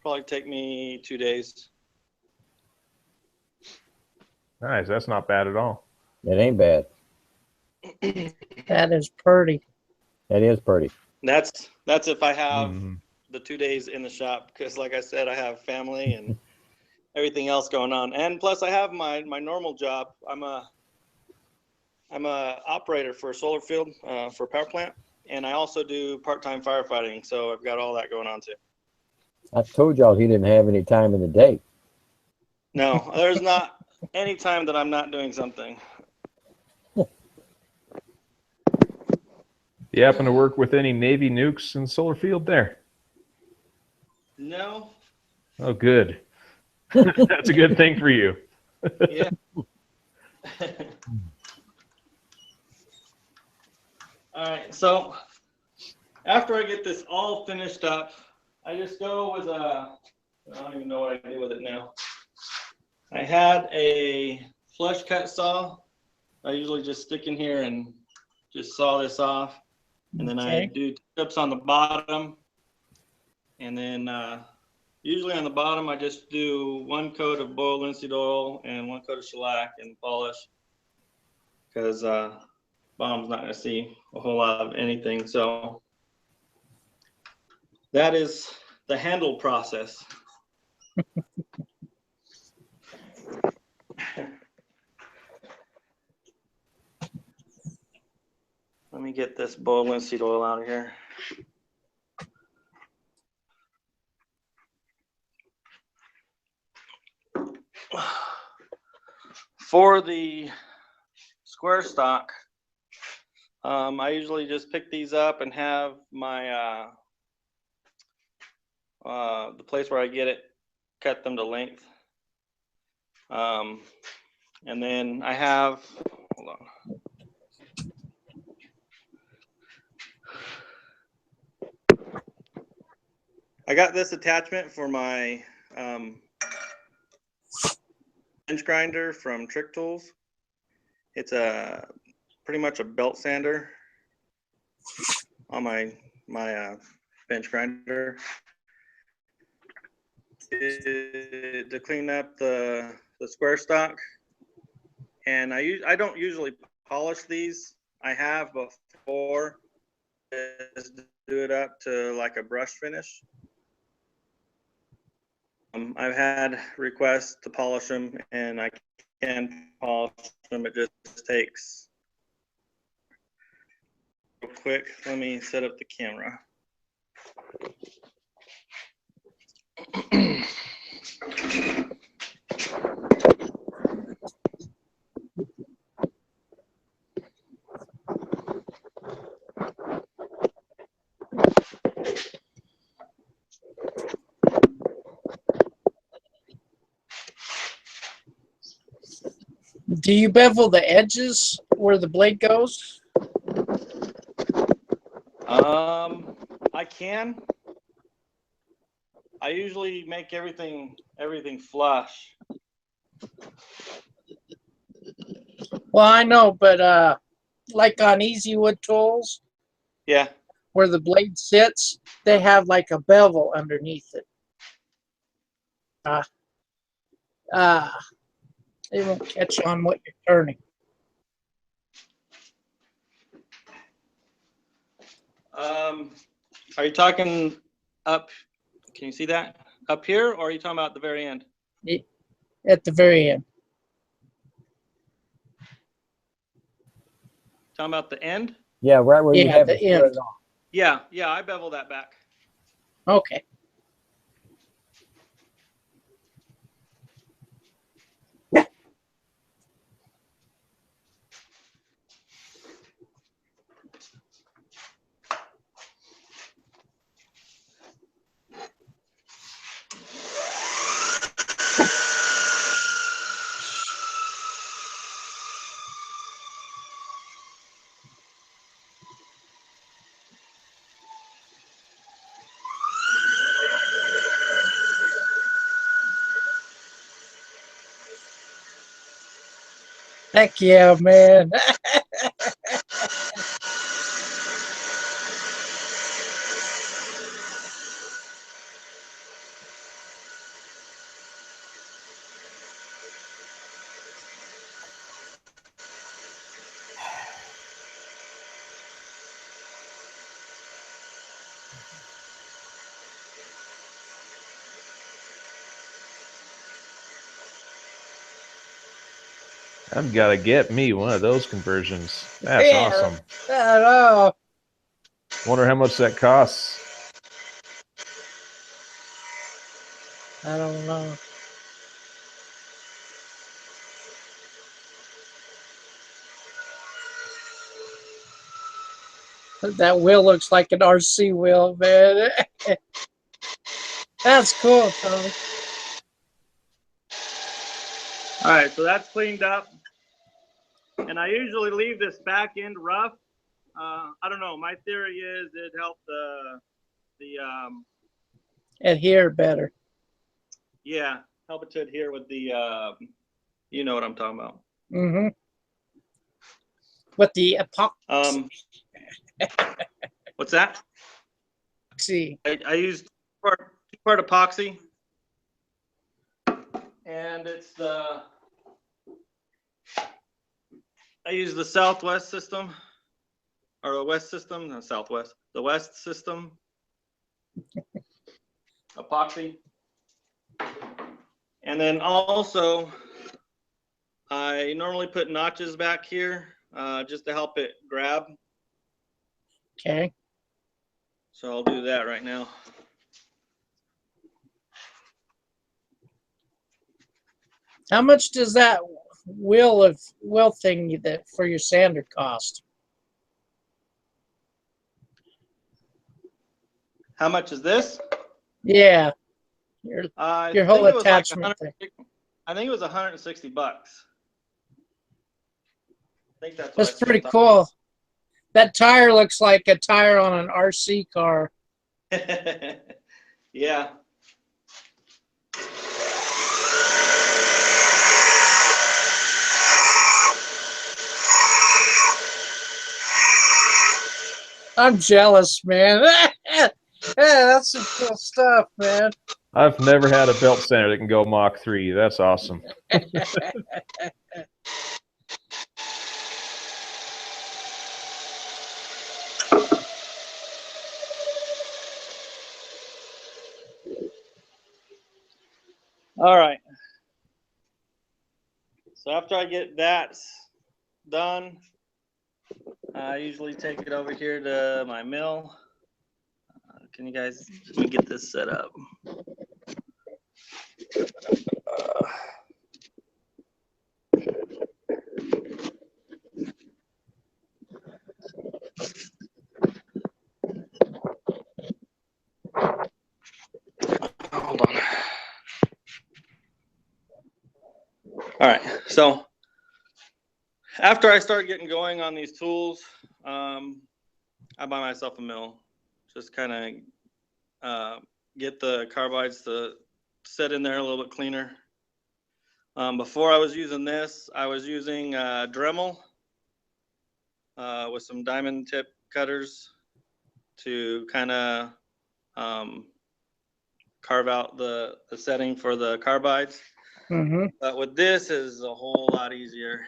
probably take me 2 days. Nice. That's not bad at all. It ain't bad. That is pretty. That is pretty. That's if I have Mm-hmm. the 2 days in the shop, because like I said, I have family and everything else going on, and plus I have my normal job. I'm a operator for a solar field for a power plant, and I also do part-time firefighting, so I've got all that going on too. I told y'all he didn't have any time in the day. No, there's not any time that I'm not doing something. You happen to work with any Navy nukes in solar field there? No. Oh, good. That's a good thing for you. Yeah. All right, so after I get this all finished up, I just go with I don't even know what I do with it now. I had a flush cut saw. I usually just stick in here and just saw this off. And then I do tips on the bottom. And then usually on the bottom, I just do 1 coat of boiled linseed oil and 1 coat of shellac and polish. Because bottom's not going to see a whole lot of anything. So that is the handle process. Let me get this boiled linseed oil out of here. For the square stock, I usually just pick these up and have my the place where I get it, cut them to length. And then I have, hold on. I got this attachment for my bench grinder from Trick Tools. It's a pretty much a belt sander on my bench grinder to clean up the square stock. And I don't usually polish these. I have before, just do it up to like a brush finish. I've had requests to polish them, and I can polish them. It just takes real quick. Let me set up the camera. Do you bevel the edges where the blade goes? I can. I usually make everything flush. Well, I know, but like on Easy Wood Tools, Yeah. where the blade sits, they have like a bevel underneath it. They won't catch on what you're turning. Are you talking up? Can you see that up here, or are you talking about the very end? At the very end. Talking about the end? Yeah, right where you Yeah, have the it squared end. off. Yeah, I bevel that back. Okay. Heck yeah, man. I've got to get me one of those conversions. That's Yeah, awesome. I know. Wonder how much that costs. I don't know. That wheel looks like an RC wheel, man. That's cool, Tommy. All right, so that's cleaned up, and I usually leave this back end rough. I don't know. My theory is it helped Adhere better. yeah, help it to adhere with the you know what I'm talking about. Mm-hmm. With the epoxy. What's that? I used two-part epoxy, and it's I use the Southwest system, or the West system, not Southwest, the West system epoxy. And then also, I normally put notches back here just to help it grab. Okay. So I'll do that right now. How much does that wheel thing that for your sander cost? How much is this? Yeah. Your whole attachment thing. I think it was $160. I think that's That's pretty cool. That tire looks like a tire on an RC car. Yeah. I'm jealous, man. Yeah, that's some cool stuff, man. I've never had a belt sander that can go Mach 3. That's awesome. All right. So after I get that done, I usually take it over here to my mill. Can you guys let me get this set up? Hold on. All right, so after I start getting going on these tools, I buy myself a mill. Just kind of get the carbides to set in there a little bit cleaner. Before I was using this, I was using Dremel with some diamond tip cutters to kind of carve out the setting for the carbides. Mm-hmm. But with this is a whole lot easier.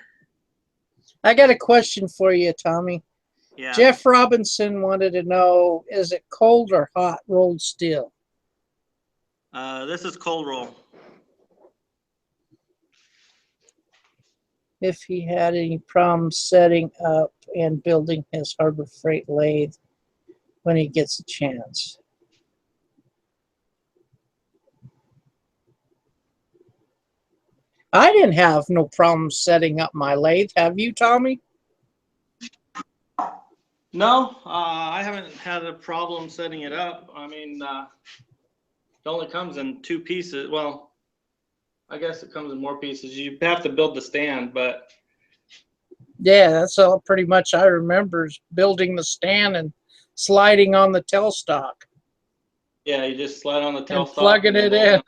I got a question for you, Tommy. Yeah. Jeff Robinson wanted to know, is it cold or hot rolled steel? This is cold roll. If he had any problems setting up and building his Harbor Freight lathe when he gets a chance. I didn't have no problem setting up my lathe. Have you, Tommy? No, I haven't had a problem setting it up. I mean, it only comes in 2 pieces. Well, I guess it comes in more pieces. You have to build the stand, but Yeah, that's all pretty much I remember is building the stand and sliding on the tailstock yeah, you just slide on the tail and plugging it in.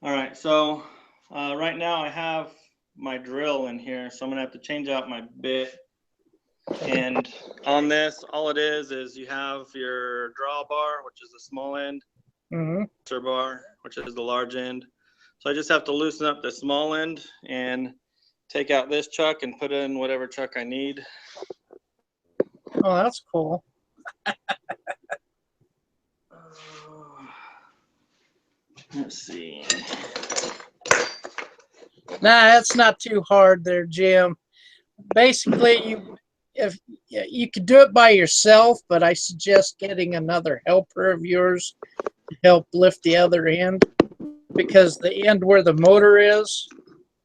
All right, so right now I have my drill in here, so I'm gonna have to change out my bit. And on this, all it is you have your drawbar, which is the small end, Mm-hmm. bar, which is the large end. So I just have to loosen up the small end and take out this chuck and put in whatever chuck I need. Oh, that's cool. Let's see. Nah, that's not too hard there, Jim. Basically, if you could do it by yourself, but I suggest getting another helper of yours to help lift the other end, because the end where the motor is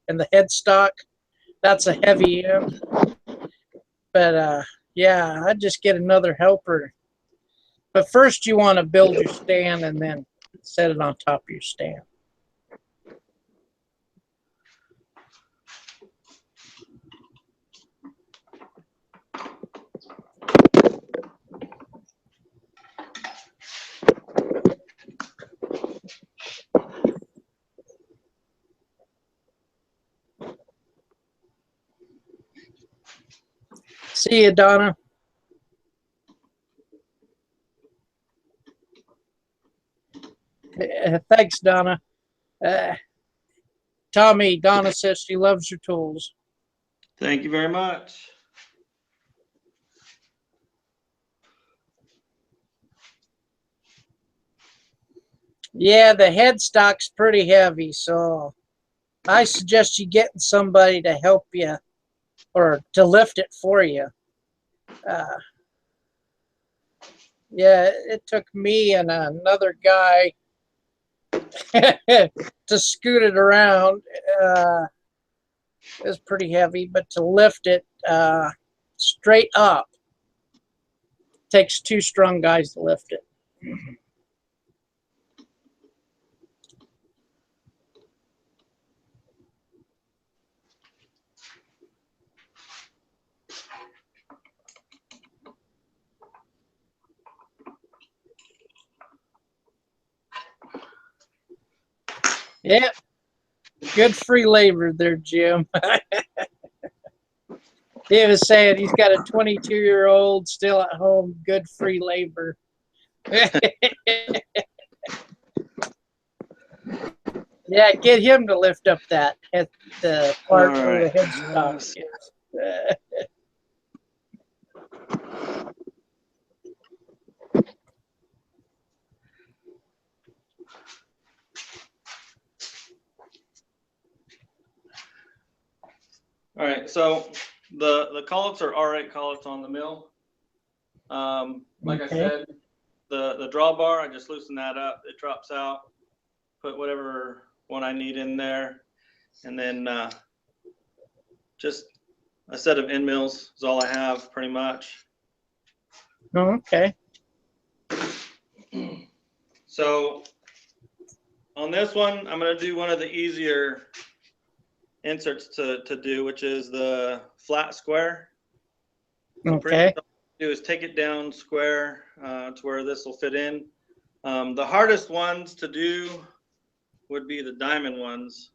and the headstock, that's a heavy end. But yeah, I'd just get another helper. But first you want to build your stand and then set it on top of your stand. See you, Donna. Thanks, Donna. Tommy, Donna says she loves your tools. Thank you very much. Yeah, the headstock's pretty heavy, so I suggest you getting somebody to help you or to lift it for you. Yeah, it took me and another guy to scoot it around. It was pretty heavy, but to lift it straight up takes 2 strong guys to lift it. Yep. Good free labor there, Jim. He was saying he's got a 22-year-old still at home, good free labor. Yeah, get him to lift up that at the part where the headstock is. All right, so the collets are all-right collets on the mill. Like I said, the drawbar, I just loosen that up. It drops out. Put whatever one I need in there, and then just a set of end mills is all I have, pretty much. Oh, okay. So on this one, I'm going to do one of the easier inserts to do, which is the flat square. So pretty much all I do is take it down square to where this will fit in. The hardest ones to do would be the diamond ones,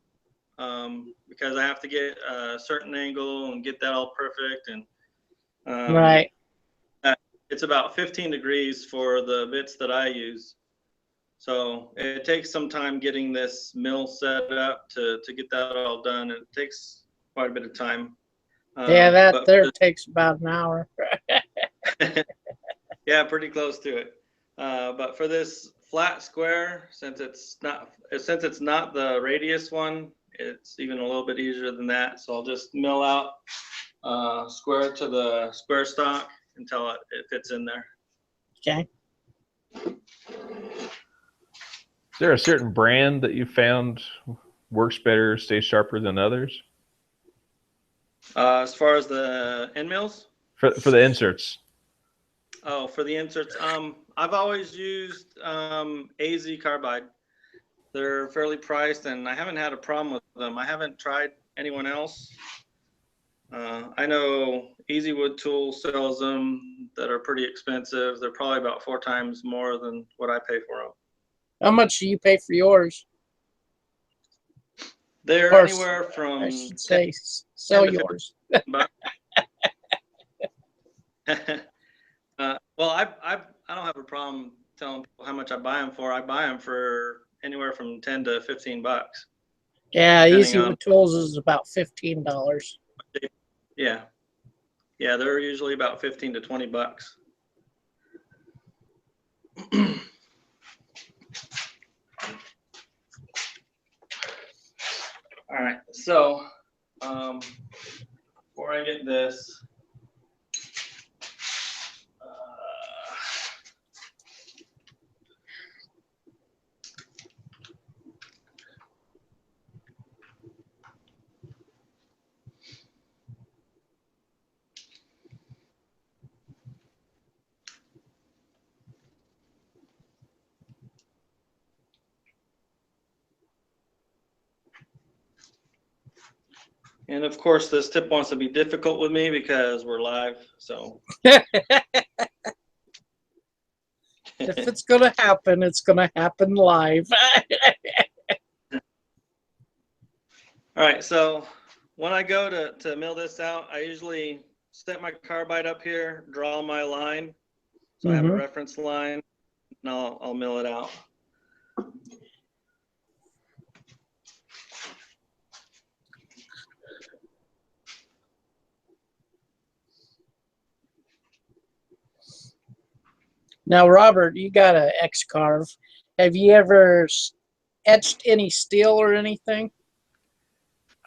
because I have to get a certain angle and get that all perfect. And right. It's about 15 degrees for the bits that I use. So it takes some time getting this mill set up to get that all done. It takes quite a bit of time. Yeah, that there takes about an hour. Yeah, pretty close to it. But for this flat square, since it's not the radius one, it's even a little bit easier than that. So I'll just mill out square to the square stock until it fits in there. Okay. Is there a certain brand that you found works better, stays sharper than others? As far as the end mills? For the inserts. Oh, for the inserts, I've always used AZ Carbide. They're fairly priced, and I haven't had a problem with them. I haven't tried anyone else. I know Easy Wood Tool sells them that are pretty expensive. They're probably about 4 times more than what I pay for them. How much do you pay for yours? They're anywhere from, I should say, sell yours. Well, I don't have a problem telling people how much I buy them for. I buy them for anywhere from 10 to 15 bucks. Yeah, Easy Wood Tools is about $15. Yeah, they're usually about 15 to 20 bucks. All right, so before I get this, and of course, this tip wants to be difficult with me because we're live. So if it's gonna happen, it's gonna happen live. all right, so when I go to mill this out, I usually set my carbide up here, draw my line, so I have a reference line, and I'll mill it out. Now, Robert, you got an X-Carve. Have you ever etched any steel or anything?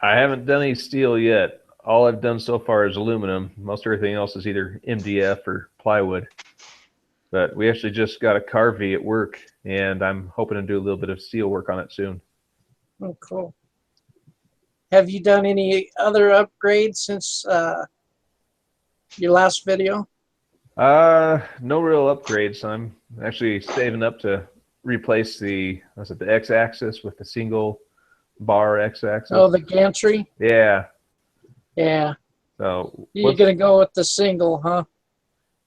I haven't done any steel yet. All I've done so far is aluminum. Most everything else is either MDF or plywood. But we actually just got a Carvey at work, and I'm hoping to do a little bit of steel work on it soon. Oh, cool. Have you done any other upgrades since your last video? No real upgrades. I'm actually saving up to replace the X-axis with the single bar X-axis. Oh, the gantry? Yeah. Yeah. So you're gonna go with the single, huh?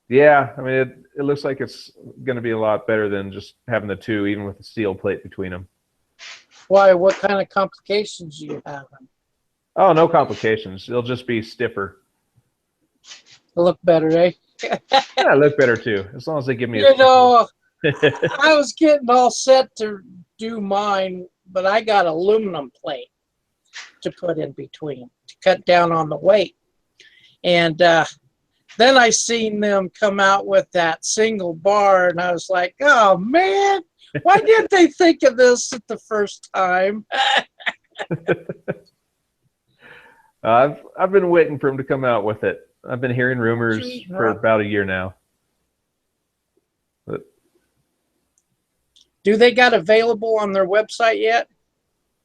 Yeah, I mean it looks like it's gonna be a lot better than just having the two, even with the steel plate between them. Why? What kind of complications do you have? Oh, no complications. It'll just be stiffer. look better, eh? Yeah, I look better too, as long as they give me. You know, I was getting all set to do mine, but I got aluminum plate to put in between to cut down on the weight. And then I seen them come out with that single bar, and I was like, oh man, why didn't they think of this at the first time? I've been waiting for them to come out with it. I've been hearing rumors for about a year now. But do they got available on their website yet?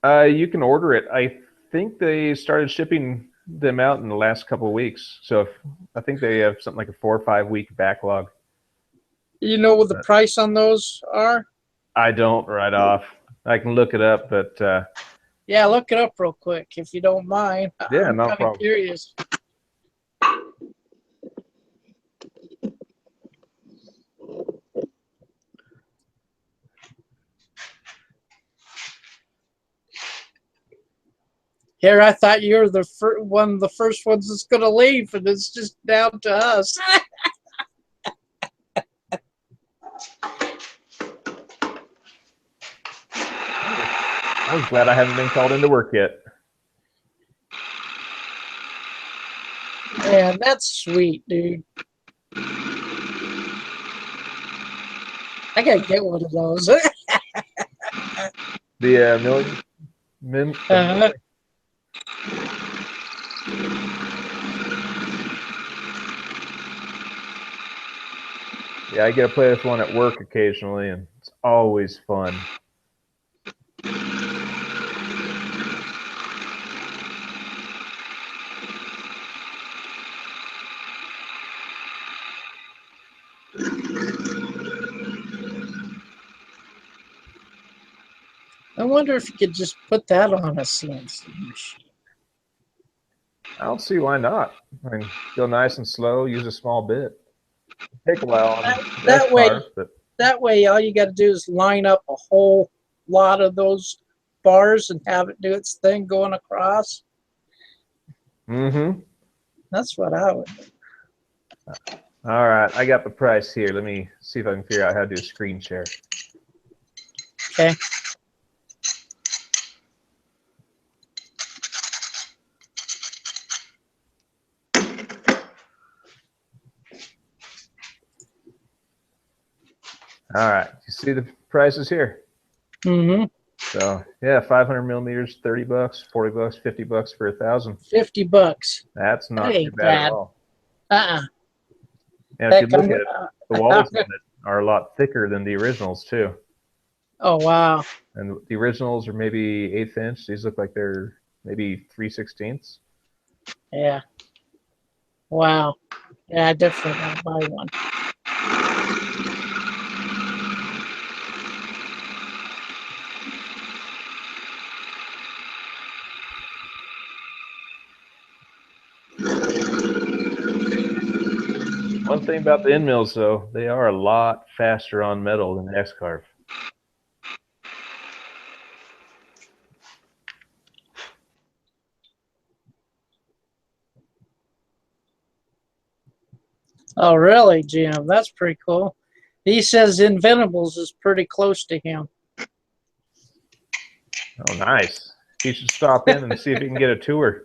you can order it. I think they started shipping them out in the last couple of weeks. So I think they have something like a 4 or 5 week backlog. You know what the price on those are? I don't right off. I can look it up, but yeah, look it up real quick if you don't mind. Yeah, I'm no kind of problem. curious. Here, I thought you were the one of the first ones that's going to leave, and it's just down to us. I was glad I haven't been called into work yet. Man, that's sweet, dude. I gotta get one of those. The Yeah, I get to play this one at work occasionally, and it's always fun. I wonder if you could just put that on a CNC machine. I don't see why not. I mean, go nice and slow, use a small bit. Take a while on That way, all you got to do is line up a whole lot of those bars and have it do its thing going across. Mm-hmm. That's what I would do. All right, I got the price here. Let me see if I can figure out how to do a screen share. Okay. All right, you see the prices here? Mm-hmm. So yeah, 500 millimeters, $30, $40, $50 for 1,000. $50. That's not That too ain't bad bad. at all. Uh-uh. And if you look at it, the walls on it are a lot thicker than the originals too. Oh wow. And the originals are maybe 1/8 inch. These look like they're maybe 3/16. Yeah. Wow. Yeah, I definitely want to buy one. One thing about the end mills, though, they are a lot faster on metal than the X-Carve. Oh, really, Jim? That's pretty cool. He says Inventables is pretty close to him. Oh, nice. You should stop in and see if you can get a tour.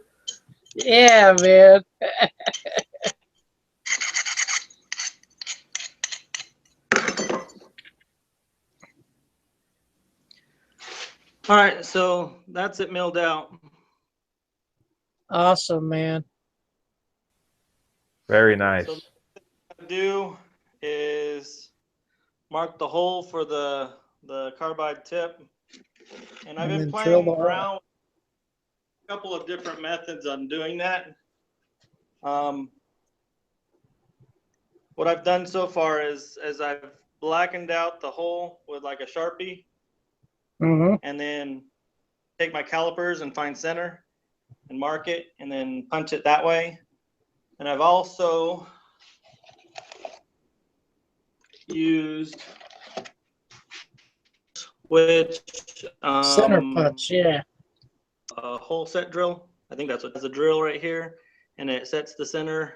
Yeah, man. All right, so that's it milled out. Awesome, man. Very nice. So what I do is mark the hole for the carbide tip, and I've been playing around with a couple of different methods on doing that. What I've done so far is I've blackened out the hole with like a Sharpie, and then take my calipers and find center and mark it and then punch it that way. And I've also used center punch, yeah. A hole set drill. I think that's what, there's a drill right here, and it sets the center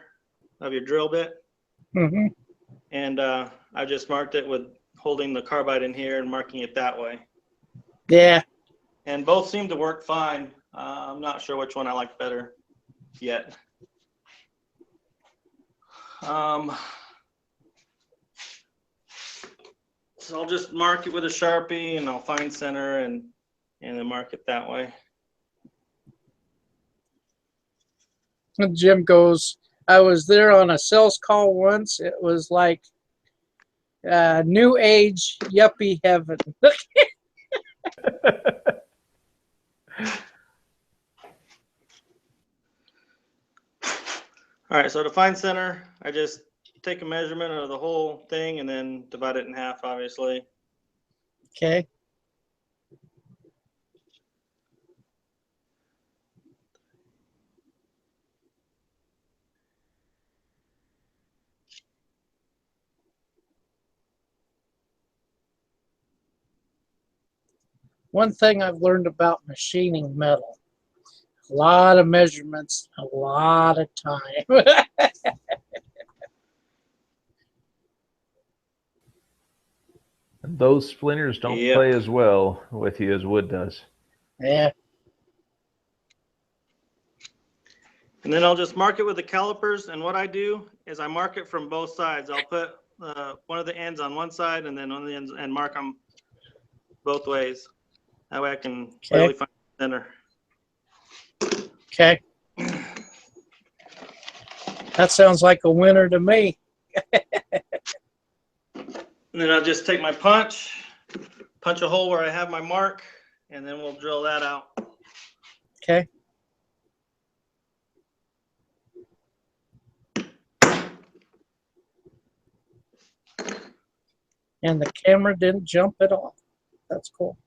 of your drill bit. Mm-hmm. And I just marked it with holding the carbide in here and marking it that way. Yeah. And both seem to work fine. I'm not sure which one I like better yet. So I'll just mark it with a Sharpie, and I'll find center and then mark it that way. And Jim goes, I was there on a sales call once. It was like new age yuppie heaven. All right, so to find center, I just take a measurement of the whole thing and then divide it in half, obviously. Okay. One thing I've learned about machining metal, a lot of measurements, a lot of time. Those splinters don't play as well with you as wood does. Yeah. And then I'll just mark it with the calipers. And what I do is I mark it from both sides. I'll put one of the ends on one side and then on the ends and mark them both ways. That way I can really find the center. Okay. That sounds like a winner to me. And then I'll just take my punch a hole where I have my mark, and then we'll drill that out. Okay. And the camera didn't jump at all. That's cool.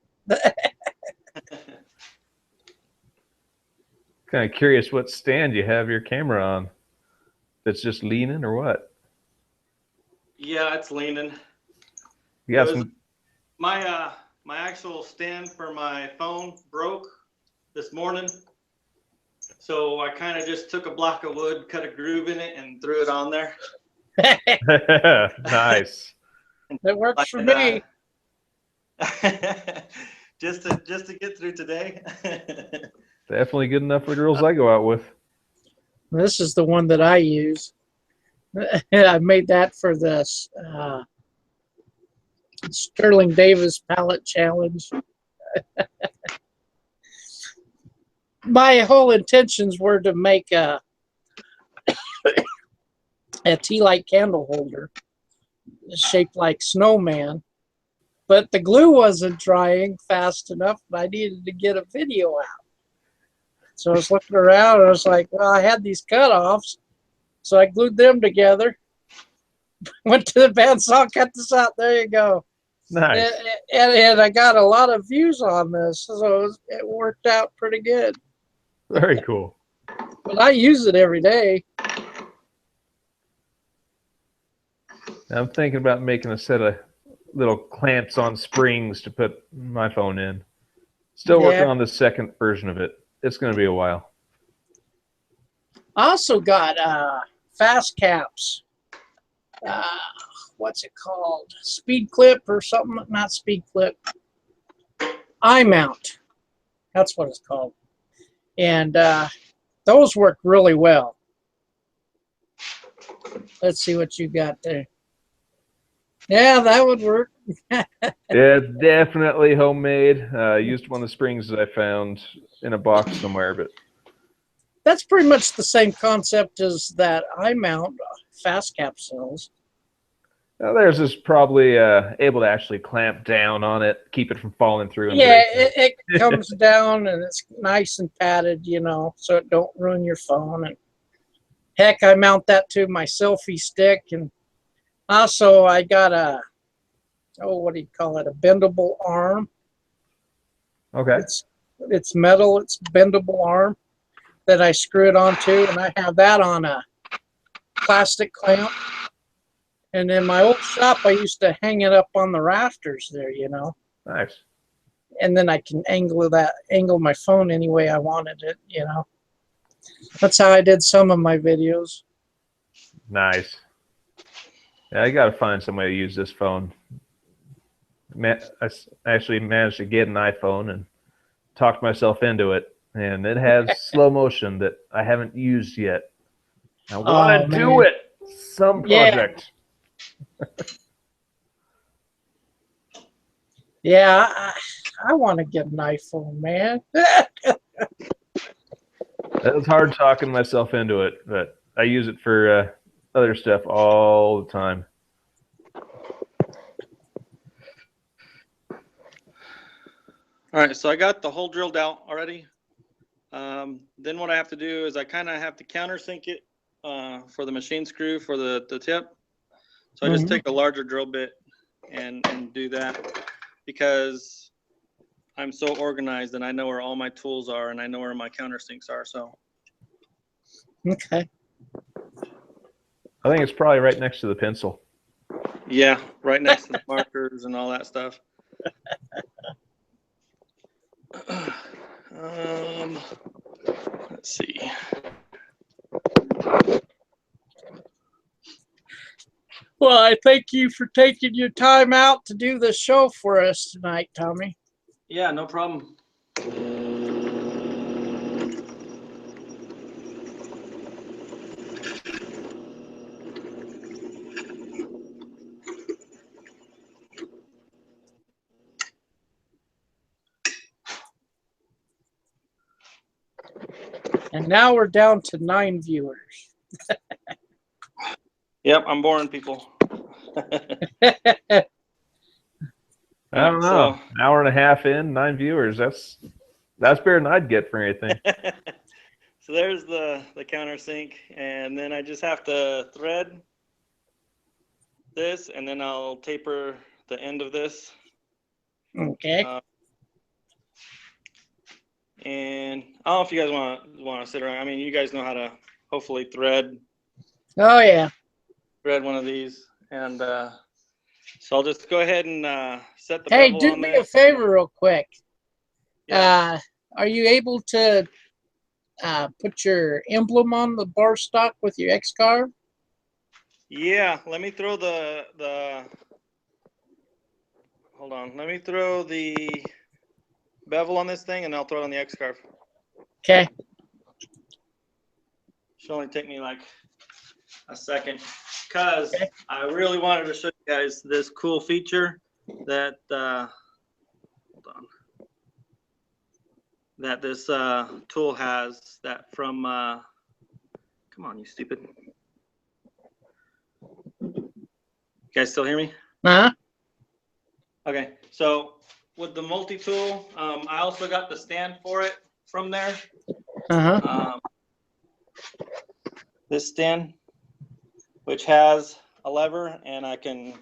Kind of curious what stand you have your camera on. That's just leaning or what? Yeah, it's leaning. You got some... My actual stand for my phone broke this morning. So I kind of just took a block of wood, cut a groove in it, and threw it on there. Nice. That works like for me. just to get through today. Definitely good enough for the girls I go out with. This is the one that I use. I made that for this Sterling Davis pallet challenge. My whole intentions were to make a tea light candle holder shaped like snowman, but the glue wasn't drying fast enough, and I needed to get a video out. So I was looking around, and I was like, well, I had these cutoffs, so I glued them together. Went to the bandsaw, cut this out. There you go. Nice. And I got a lot of views on this, so it worked out pretty good. Very cool. But I use it every day. I'm thinking about making a set of little clamps on springs to put my phone in. Still working on the second version of it. It's going to be a while. I also got fast caps. What's it called? Speed clip or something? Not speed clip. Eye mount. That's what it's called. And those work really well. Let's see what you got there. Yeah, that would work. It's definitely homemade. Used one of the springs that I found in a box somewhere, but that's pretty much the same concept as that eye mount fast cap sells. Now, theirs is probably able to actually clamp down on it, keep it from falling through. And yeah, it comes down and it's nice and padded, you know, so it don't ruin your phone. And heck, I mount that to my selfie stick. And also I got a, what do you call it? A bendable arm. Okay. It's metal. It's bendable arm that I screw it onto, and I have that on a plastic clamp. And in my old shop, I used to hang it up on the rafters there, you know. Nice. And then I can angle my phone any way I wanted it, you know. That's how I did some of my videos. Nice. Yeah, I got to find some way to use this phone. I actually managed to get an iPhone and talked myself into it, and it has slow motion that I haven't used yet. I want to do it. Some project. Yeah, I want to get an iPhone, man. It was hard talking myself into it, but I use it for other stuff all the time. All right, so I got the hole drilled out already. Then what I have to do is I kind of have to countersink it for the machine screw for the tip. So I just take a larger drill bit and do that because I'm so organized and I know where all my tools are and I know where my countersinks are. So. Okay. I think it's probably right next to the pencil. Yeah, right next to the markers and all that stuff. Let's see. Well, I thank you for taking your time out to do this show for us tonight, Tommy. Yeah, no problem. And now we're down to 9 viewers. Yep, I'm boring people. I don't know. So, an hour and a half in, 9 viewers. That's better than I'd get for anything. so there's the countersink, and then I just have to thread this, and then I'll taper the end of this. Okay. And I don't know if you guys want to sit around. I mean, you guys know how to hopefully thread Oh, yeah. one of these, and so I'll just go ahead and set the Hey, bevel do on me this. a favor real quick. Yeah. Are you able to put your emblem on the bar stock with your X-carve? Yeah, let me throw the hold on. Let me throw the bevel on this thing, and I'll throw it on the X-carve. Okay. Should only take me like a second, because I really wanted to show you guys this cool feature that hold on, that this tool has, that from come on, you stupid. You guys still hear me? Uh-huh. Okay, so with the multi-tool, I also got the stand for it from there. Uh-huh. This stand, which has a lever, and I can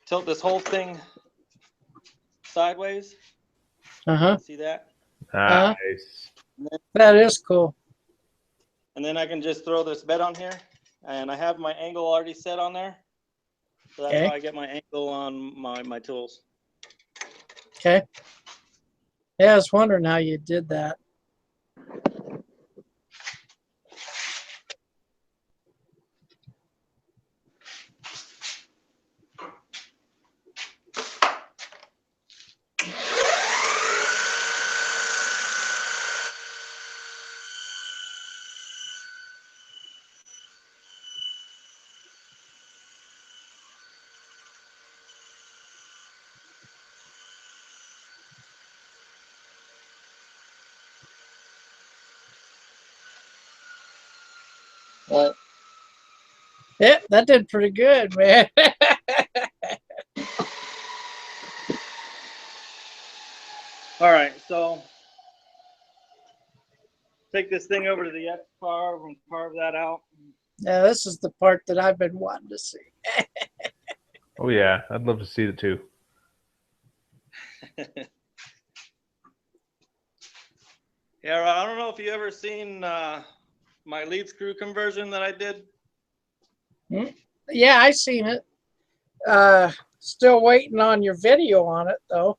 tilt this whole thing sideways. Uh-huh. See that? Nice. That is cool. And then I can just throw this bed on here, and I have my angle already set on there. So that's how I get my angle on my tools. Okay. Yeah, I was wondering how you did that. Yeah, that did pretty good, man. All right, so take this thing over to the X-carve and carve that out. Now, this is the part that I've been wanting to see. Oh, yeah. I'd love to see it, too. Yeah, I don't know if you ever seen my lead screw conversion that I did. Yeah, I seen it. Still waiting on your video on it, though.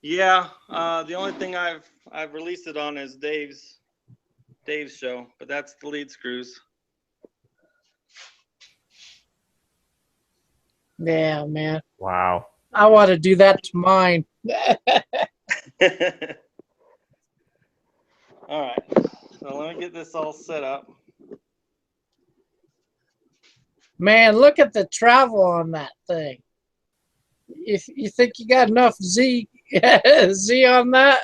Yeah, the only thing I've released it on is Dave's show, but that's the lead screws. Yeah, man. Wow. I want to do that to mine. All right. So let me get this all set up. Man, look at the travel on that thing. If you think you got enough Z on that?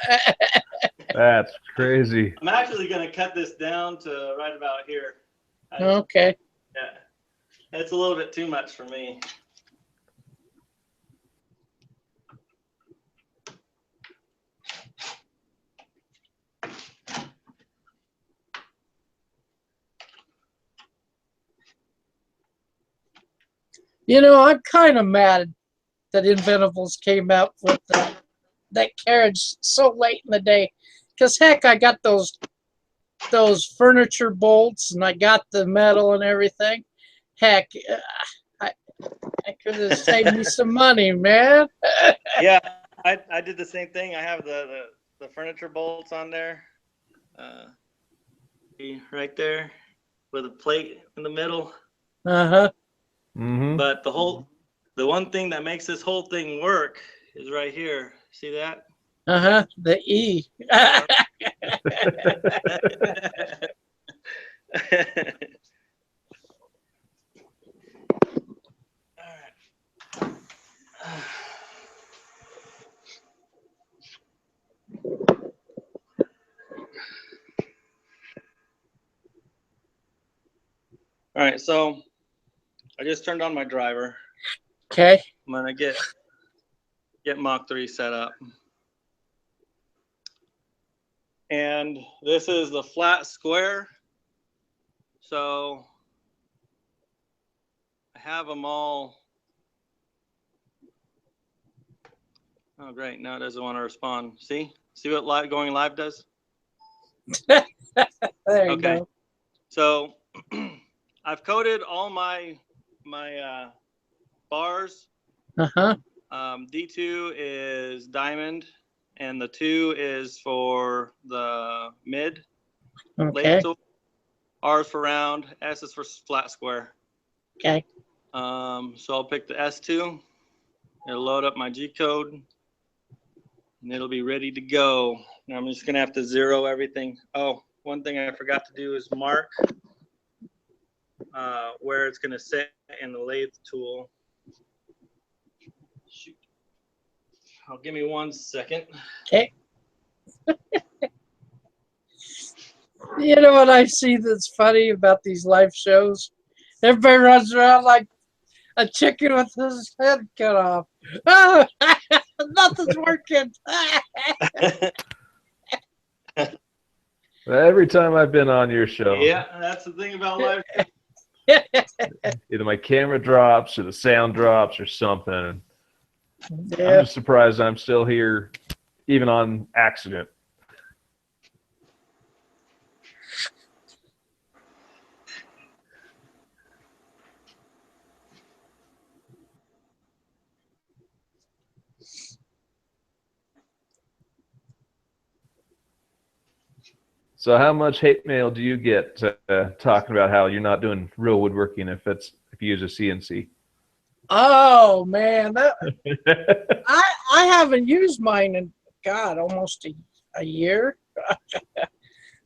That's crazy. I'm actually going to cut this down to right about here. Okay. Yeah. It's a little bit too much for me. You know, I'm kind of mad that Inventables came out with that carriage so late in the day. Because, heck, I got those furniture bolts, and I got the metal and everything. Heck, I could have saved me some money, man. Yeah, I did the same thing. I have the furniture bolts on there. Right there with a plate in the middle. Uh-huh. Mm-hmm. But the one thing that makes this whole thing work is right here. See that? Uh-huh. The E. All right, so I just turned on my driver. Okay. I'm gonna get Mach 3 set up. And this is the flat square. So I have them all. Oh, great. Now it doesn't want to respond. See what going live does? There you Okay. go. So I've coated all my bars. Uh-huh. D2 is diamond, and the 2 is for the mid Okay. lathe tool. R is for round, S is for flat square. Okay. So I'll pick the S2. It'll load up my G code, and it'll be ready to go. Now I'm just gonna have to zero everything. Oh, one thing I forgot to do is mark where it's gonna sit in the lathe tool. Shoot. Give me 1 second. Okay. You know what I see that's funny about these live shows? Everybody runs around like a chicken with his head cut off. Oh, nothing's working. Every time I've been on your show, Yeah, that's the thing about live. either my camera drops or the sound drops or something. I'm Yeah. just surprised I'm still here, even on accident. So how much hate mail do you get talking about how you're not doing real woodworking if you use a CNC? Oh man, I haven't used mine in almost a year.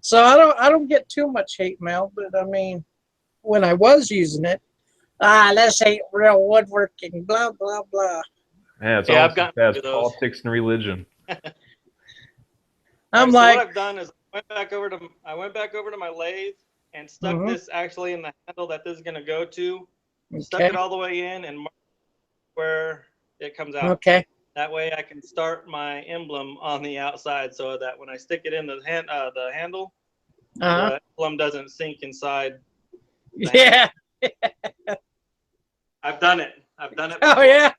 So I don't get too much hate mail, but I mean, when I was using it, this ain't real woodworking, blah blah blah. Yeah, it's Yeah, almost I've got as those. politics and religion. I'm So like, what I've done is I went back over to my lathe and stuck this actually in the handle that this is gonna go to. Stuck okay, it all the way in and marked where it comes out. okay, That way I can start my emblem on the outside so that when I stick it in the handle, the emblem doesn't sink inside. Yeah. I've done it. Before. Oh yeah.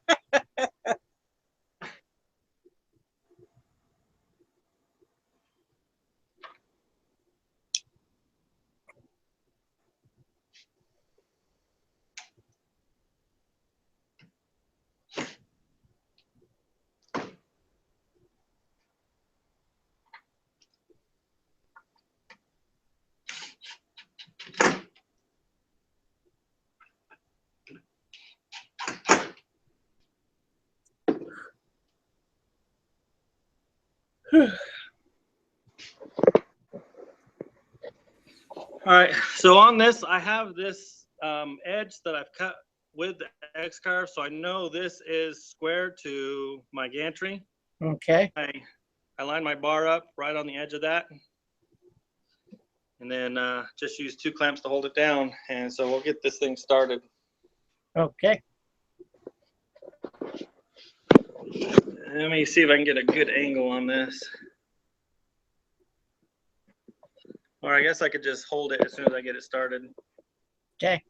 All right, so on this, I have this edge that I've cut with the X-carve, so I know this is square to my gantry. Okay. I line my bar up right on the edge of that, and then just use 2 clamps to hold it down, and so we'll get this thing started. Okay. Let me see if I can get a good angle on this. Or I guess I could just hold it as soon as I get it started. Okay.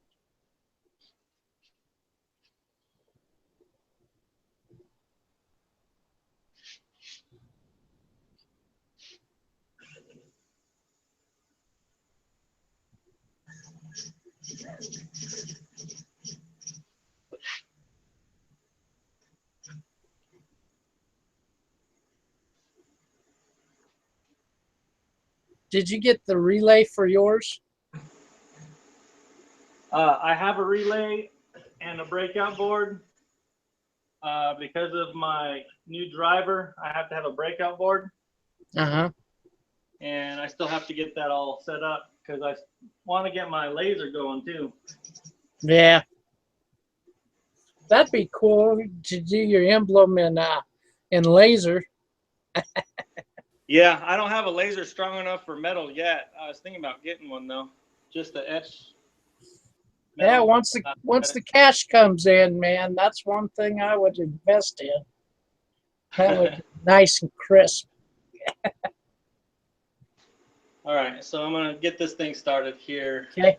Did you get the relay for yours? I have a relay and a breakout board. Because of my new driver, I have to have a breakout board. Uh-huh. And I still have to get that all set up because I want to get my laser going too. Yeah. That'd be cool to do your emblem in laser. Yeah, I don't have a laser strong enough for metal yet. I was thinking about getting one though, just to etch. Metal. Yeah, once the cash comes in, man, that's one thing I would invest in. That would be nice and crisp. All right, so I'm gonna get this thing started here. Okay.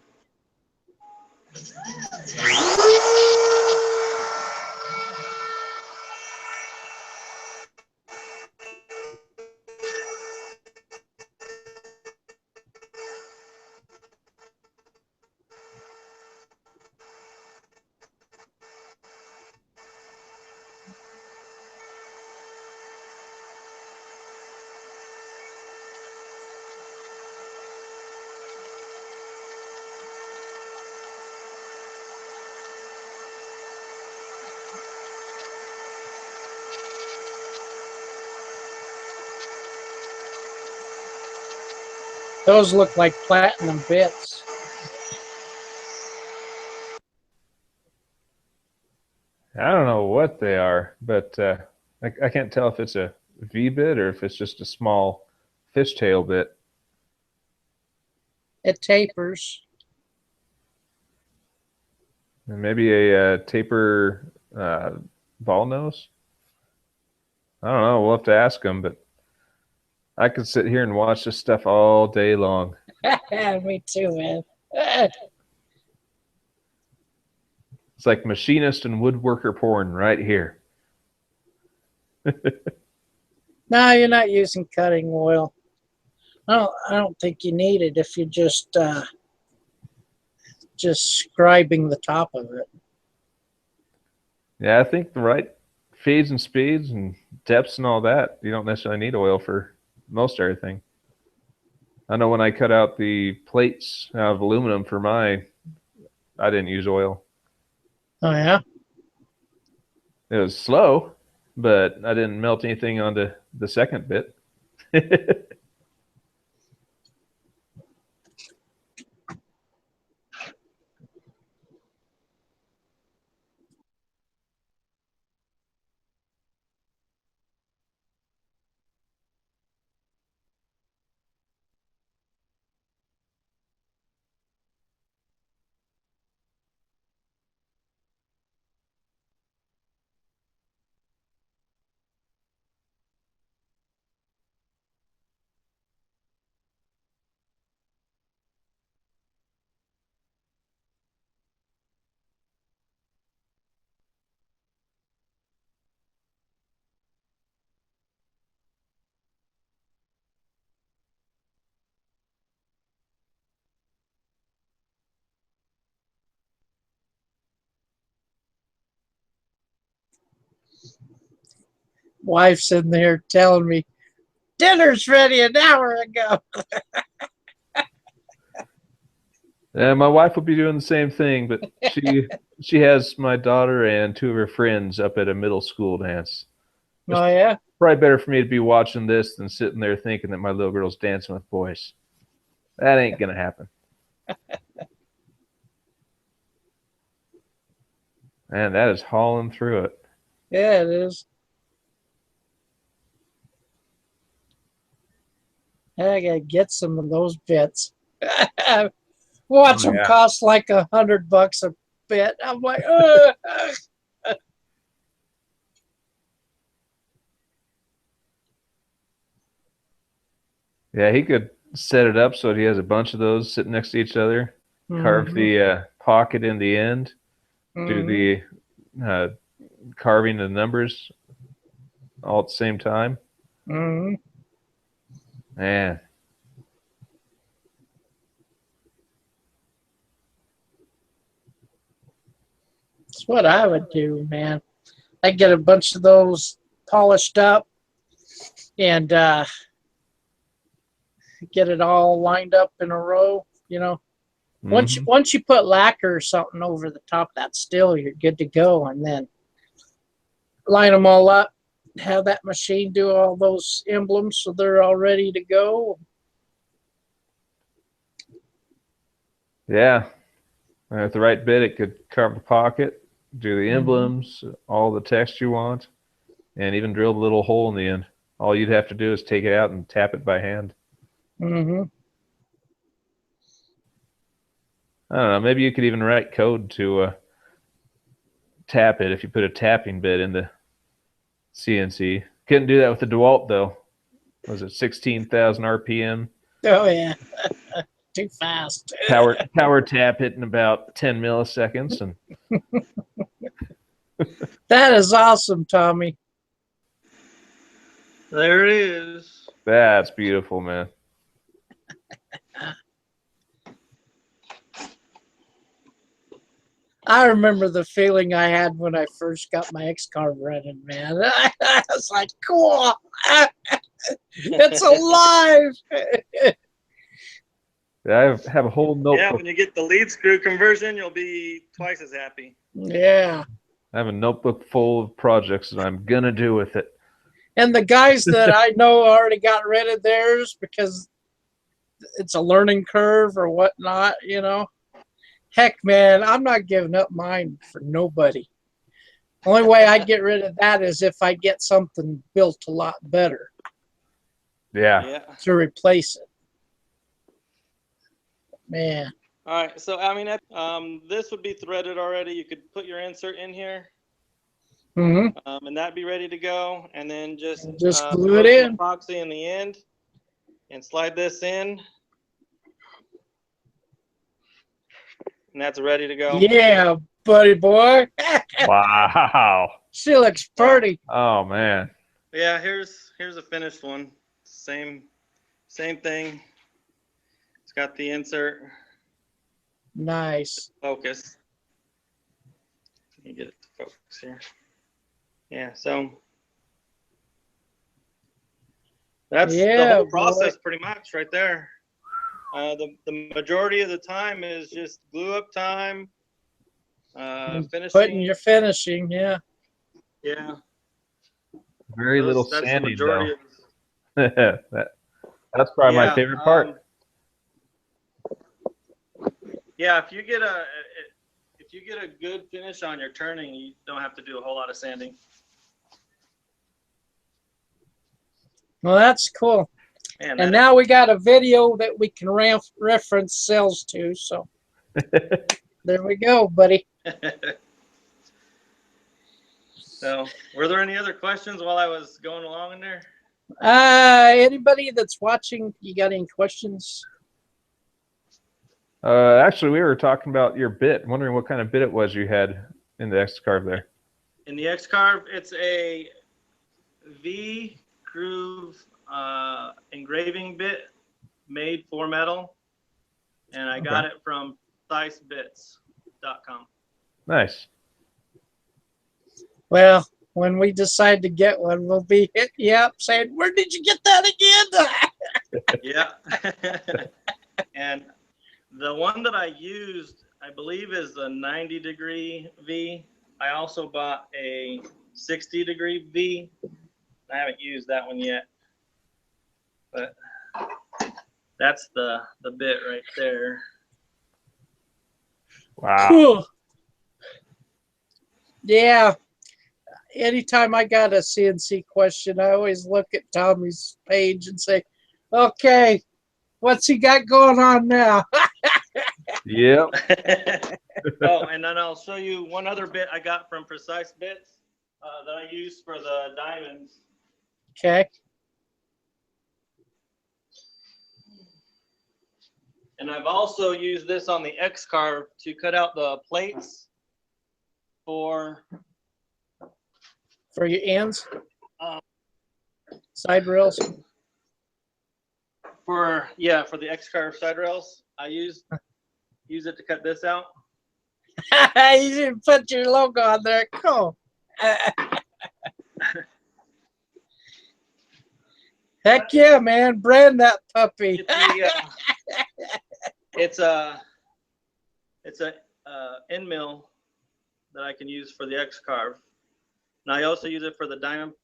Those look like platinum bits. I don't know what they are, but I can't tell if it's a V bit or if it's just a small fishtail bit. It tapers. And maybe a taper ball nose. I don't know. We'll have to ask them, but I could sit here and watch this stuff all day long. Me too, man. It's like machinist and woodworker porn right here. No, you're not using cutting oil. I don't think you need it if you're just scribing the top of it. Yeah, I think the right feeds and speeds and depths and all that, you don't necessarily need oil for most everything. I know when I cut out the plates out of aluminum for I didn't use oil. Oh, yeah? It was slow, but I didn't melt anything onto the second bit. Wife's in there telling me, dinner's ready an hour ago. Yeah, my wife will be doing the same thing, but she has my daughter and 2 of her friends up at a middle school dance. Oh, yeah? Probably better for me to be watching this than sitting there thinking that my little girl's dancing with boys. That ain't gonna happen. Man, that is hauling through it. Yeah, it is. I gotta get some of those bits. Watch them cost like $100 a bit. I'm like, ugh. Yeah, he could set it up so that he has a bunch of those sitting next to each other. Carve the pocket in the end. Do the carving the numbers all at the same time. Man. That's what I would do, man. I'd get a bunch of those polished up and get it all lined up in a row, you know. Once you put lacquer or something over the top of that still, you're good to go. And then line them all up, have that machine do all those emblems so they're all ready to go. Yeah. With the right bit, it could carve the pocket, do the emblems, all the text you want, and even drill the little hole in the end. All you'd have to do is take it out and tap it by hand. I don't know. Maybe you could even write code to tap it if you put a tapping bit in the CNC. Couldn't do that with the DeWalt, though. Was it 16,000 RPM? Oh, yeah. Too fast. Power tap it in about 10 milliseconds. And that is awesome, Tommy. There it is. That's beautiful, man. I remember the feeling I had when I first got my X-Carve running, man. I was like, cool. It's alive. I have a whole notebook. Yeah, when you get the lead screw conversion, you'll be twice as happy. Yeah. I have a notebook full of projects that I'm going to do with it. And the guys that I know already got rid of theirs because it's a learning curve or whatnot, you know. Heck, man, I'm not giving up mine for nobody. The only way I get rid of that is if I get something built a lot better. Yeah. To replace it. Man. All right, so I mean, this would be threaded already. You could put your insert in here, and that'd be ready to go. And then just glue it in, epoxy in the end, and slide this in, and that's ready to go. Yeah, buddy boy. Wow. She looks pretty. Oh man. Yeah, here's a finished one. Same thing. It's got the insert. Nice. Focus. Let me get it to focus here. Yeah, so that's the whole process pretty much right there. The majority of the time is just glue up time, finishing. Putting your finishing, yeah. Yeah. Very little sanding though. That's probably my favorite part. Yeah, if you get a good finish on your turning, you don't have to do a whole lot of sanding. Well, that's cool. Man, and now we got a video that we can reference cells to, so there we go, buddy. So, were there any other questions while I was going along in there? Anybody that's watching, you got any questions? Actually, we were talking about your bit. I'm wondering what kind of bit it was you had in the X-Carve there. In the X-Carve, it's a V groove engraving bit made for metal, and I got it from thicebits.com. Nice. Well, when we decide to get one, we'll be hitting you up saying, "Where did you get that again?" Yeah. And the one that I used, I believe, is a 90-degree V. I also bought a 60-degree V. I haven't used that one yet, but that's the bit right there. Wow. Cool. Yeah. Anytime I got a CNC question, I always look at Tommy's page and say, okay, what's he got going on now? Yep. Oh, and then I'll show you one other bit I got from Precise Bits that I use for the diamonds. Okay. And I've also used this on the X-Carve to cut out the plates for For your ends? Um, Side rails? for the X-Carve side rails. I use it to cut this out. You didn't put your logo on there. Cool. Heck yeah, man. Brand that puppy. It's a end mill that I can use for the X-Carve. And I also use it for the diamond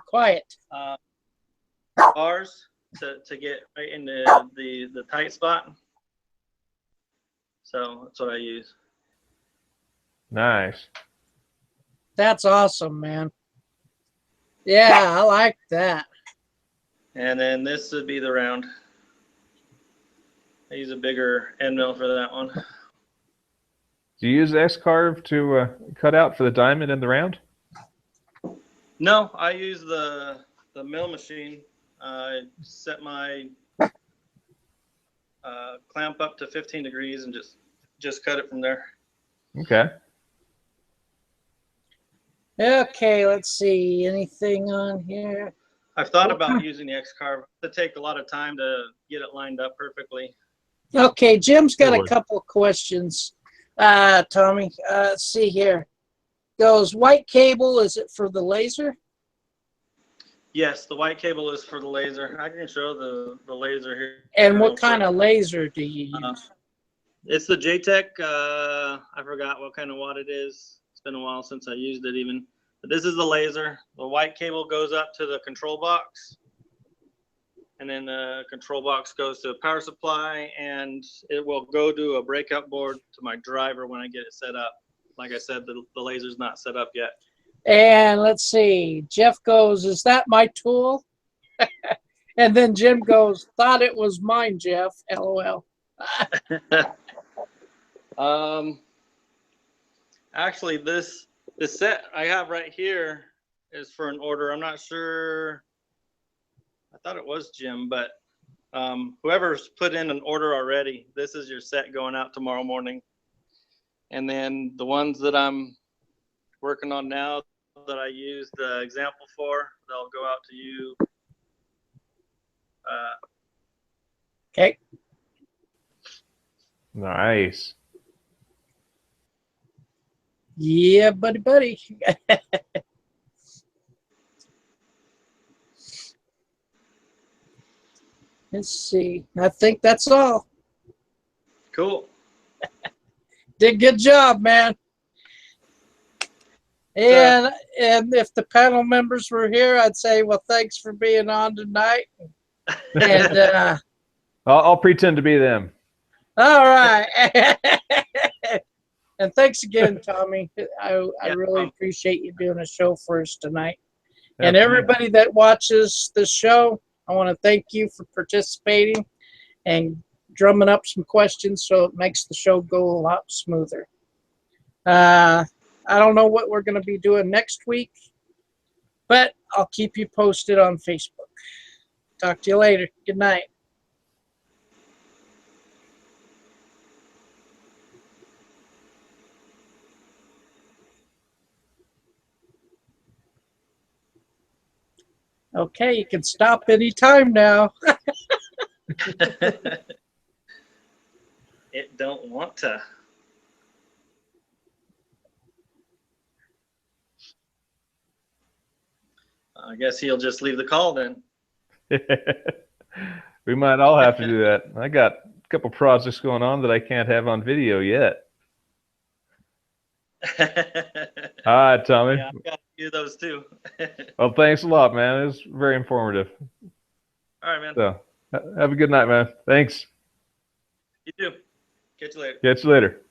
Quiet. bars to get right into the tight spot. So that's what I use. Nice. That's awesome, man. Yeah, I like that. And then this would be the round. I use a bigger end mill for that one. Do you use X-Carve to cut out for the diamond and the round? No, I use the mill machine. I set my clamp up to 15 degrees and just cut it from there. Okay. Okay, let's see. Anything on here? I've thought about using the X-Carve. It take a lot of time to get it lined up perfectly. Okay, Jim's got a Good. couple of questions. Tommy, let's see here. Goes, white cable, is it for the laser? Yes, the white cable is for the laser. I can show the laser here. And what kind of laser do you use? It's the JTech. I forgot what kind of watt it is. It's been a while since I used it even. But this is the laser. The white cable goes up to the control box. And then the control box goes to a power supply, and it will go to a breakout board to my driver when I get it set up. Like I said, the laser's not set up yet. And let's see. Jeff goes, is that my tool? And then Jim goes, thought it was mine, Jeff. LOL. Actually, this set I have right here is for an order. I'm not sure. I thought it was Jim, but whoever's put in an order already, this is your set going out tomorrow morning. And then the ones that I'm working on now that I use the example for, they'll go out to you. Okay. Nice. Yeah, buddy. Let's see. I think that's all. Cool. Did a good job, man. And if the panel members were here, I'd say, well, thanks for being on tonight. And I'll pretend to be them. all right. And thanks again, Tommy. I really appreciate you doing a show for us tonight. And everybody that watches the show, I want to thank you for participating and drumming up some questions so it makes the show go a lot smoother. I don't know what we're going to be doing next week, but I'll keep you posted on Facebook. Talk to you later. Good night. Okay, you can stop anytime now. It don't want to. I guess he'll just leave the call then. We might all have to do that. I got a couple projects going on that I can't have on video yet. Hi, Tommy. Yeah, You those too. Well, thanks a lot, man. It was very informative. All right, man. So, have a good night, man. Thanks. You too. Catch you later. Catch you later.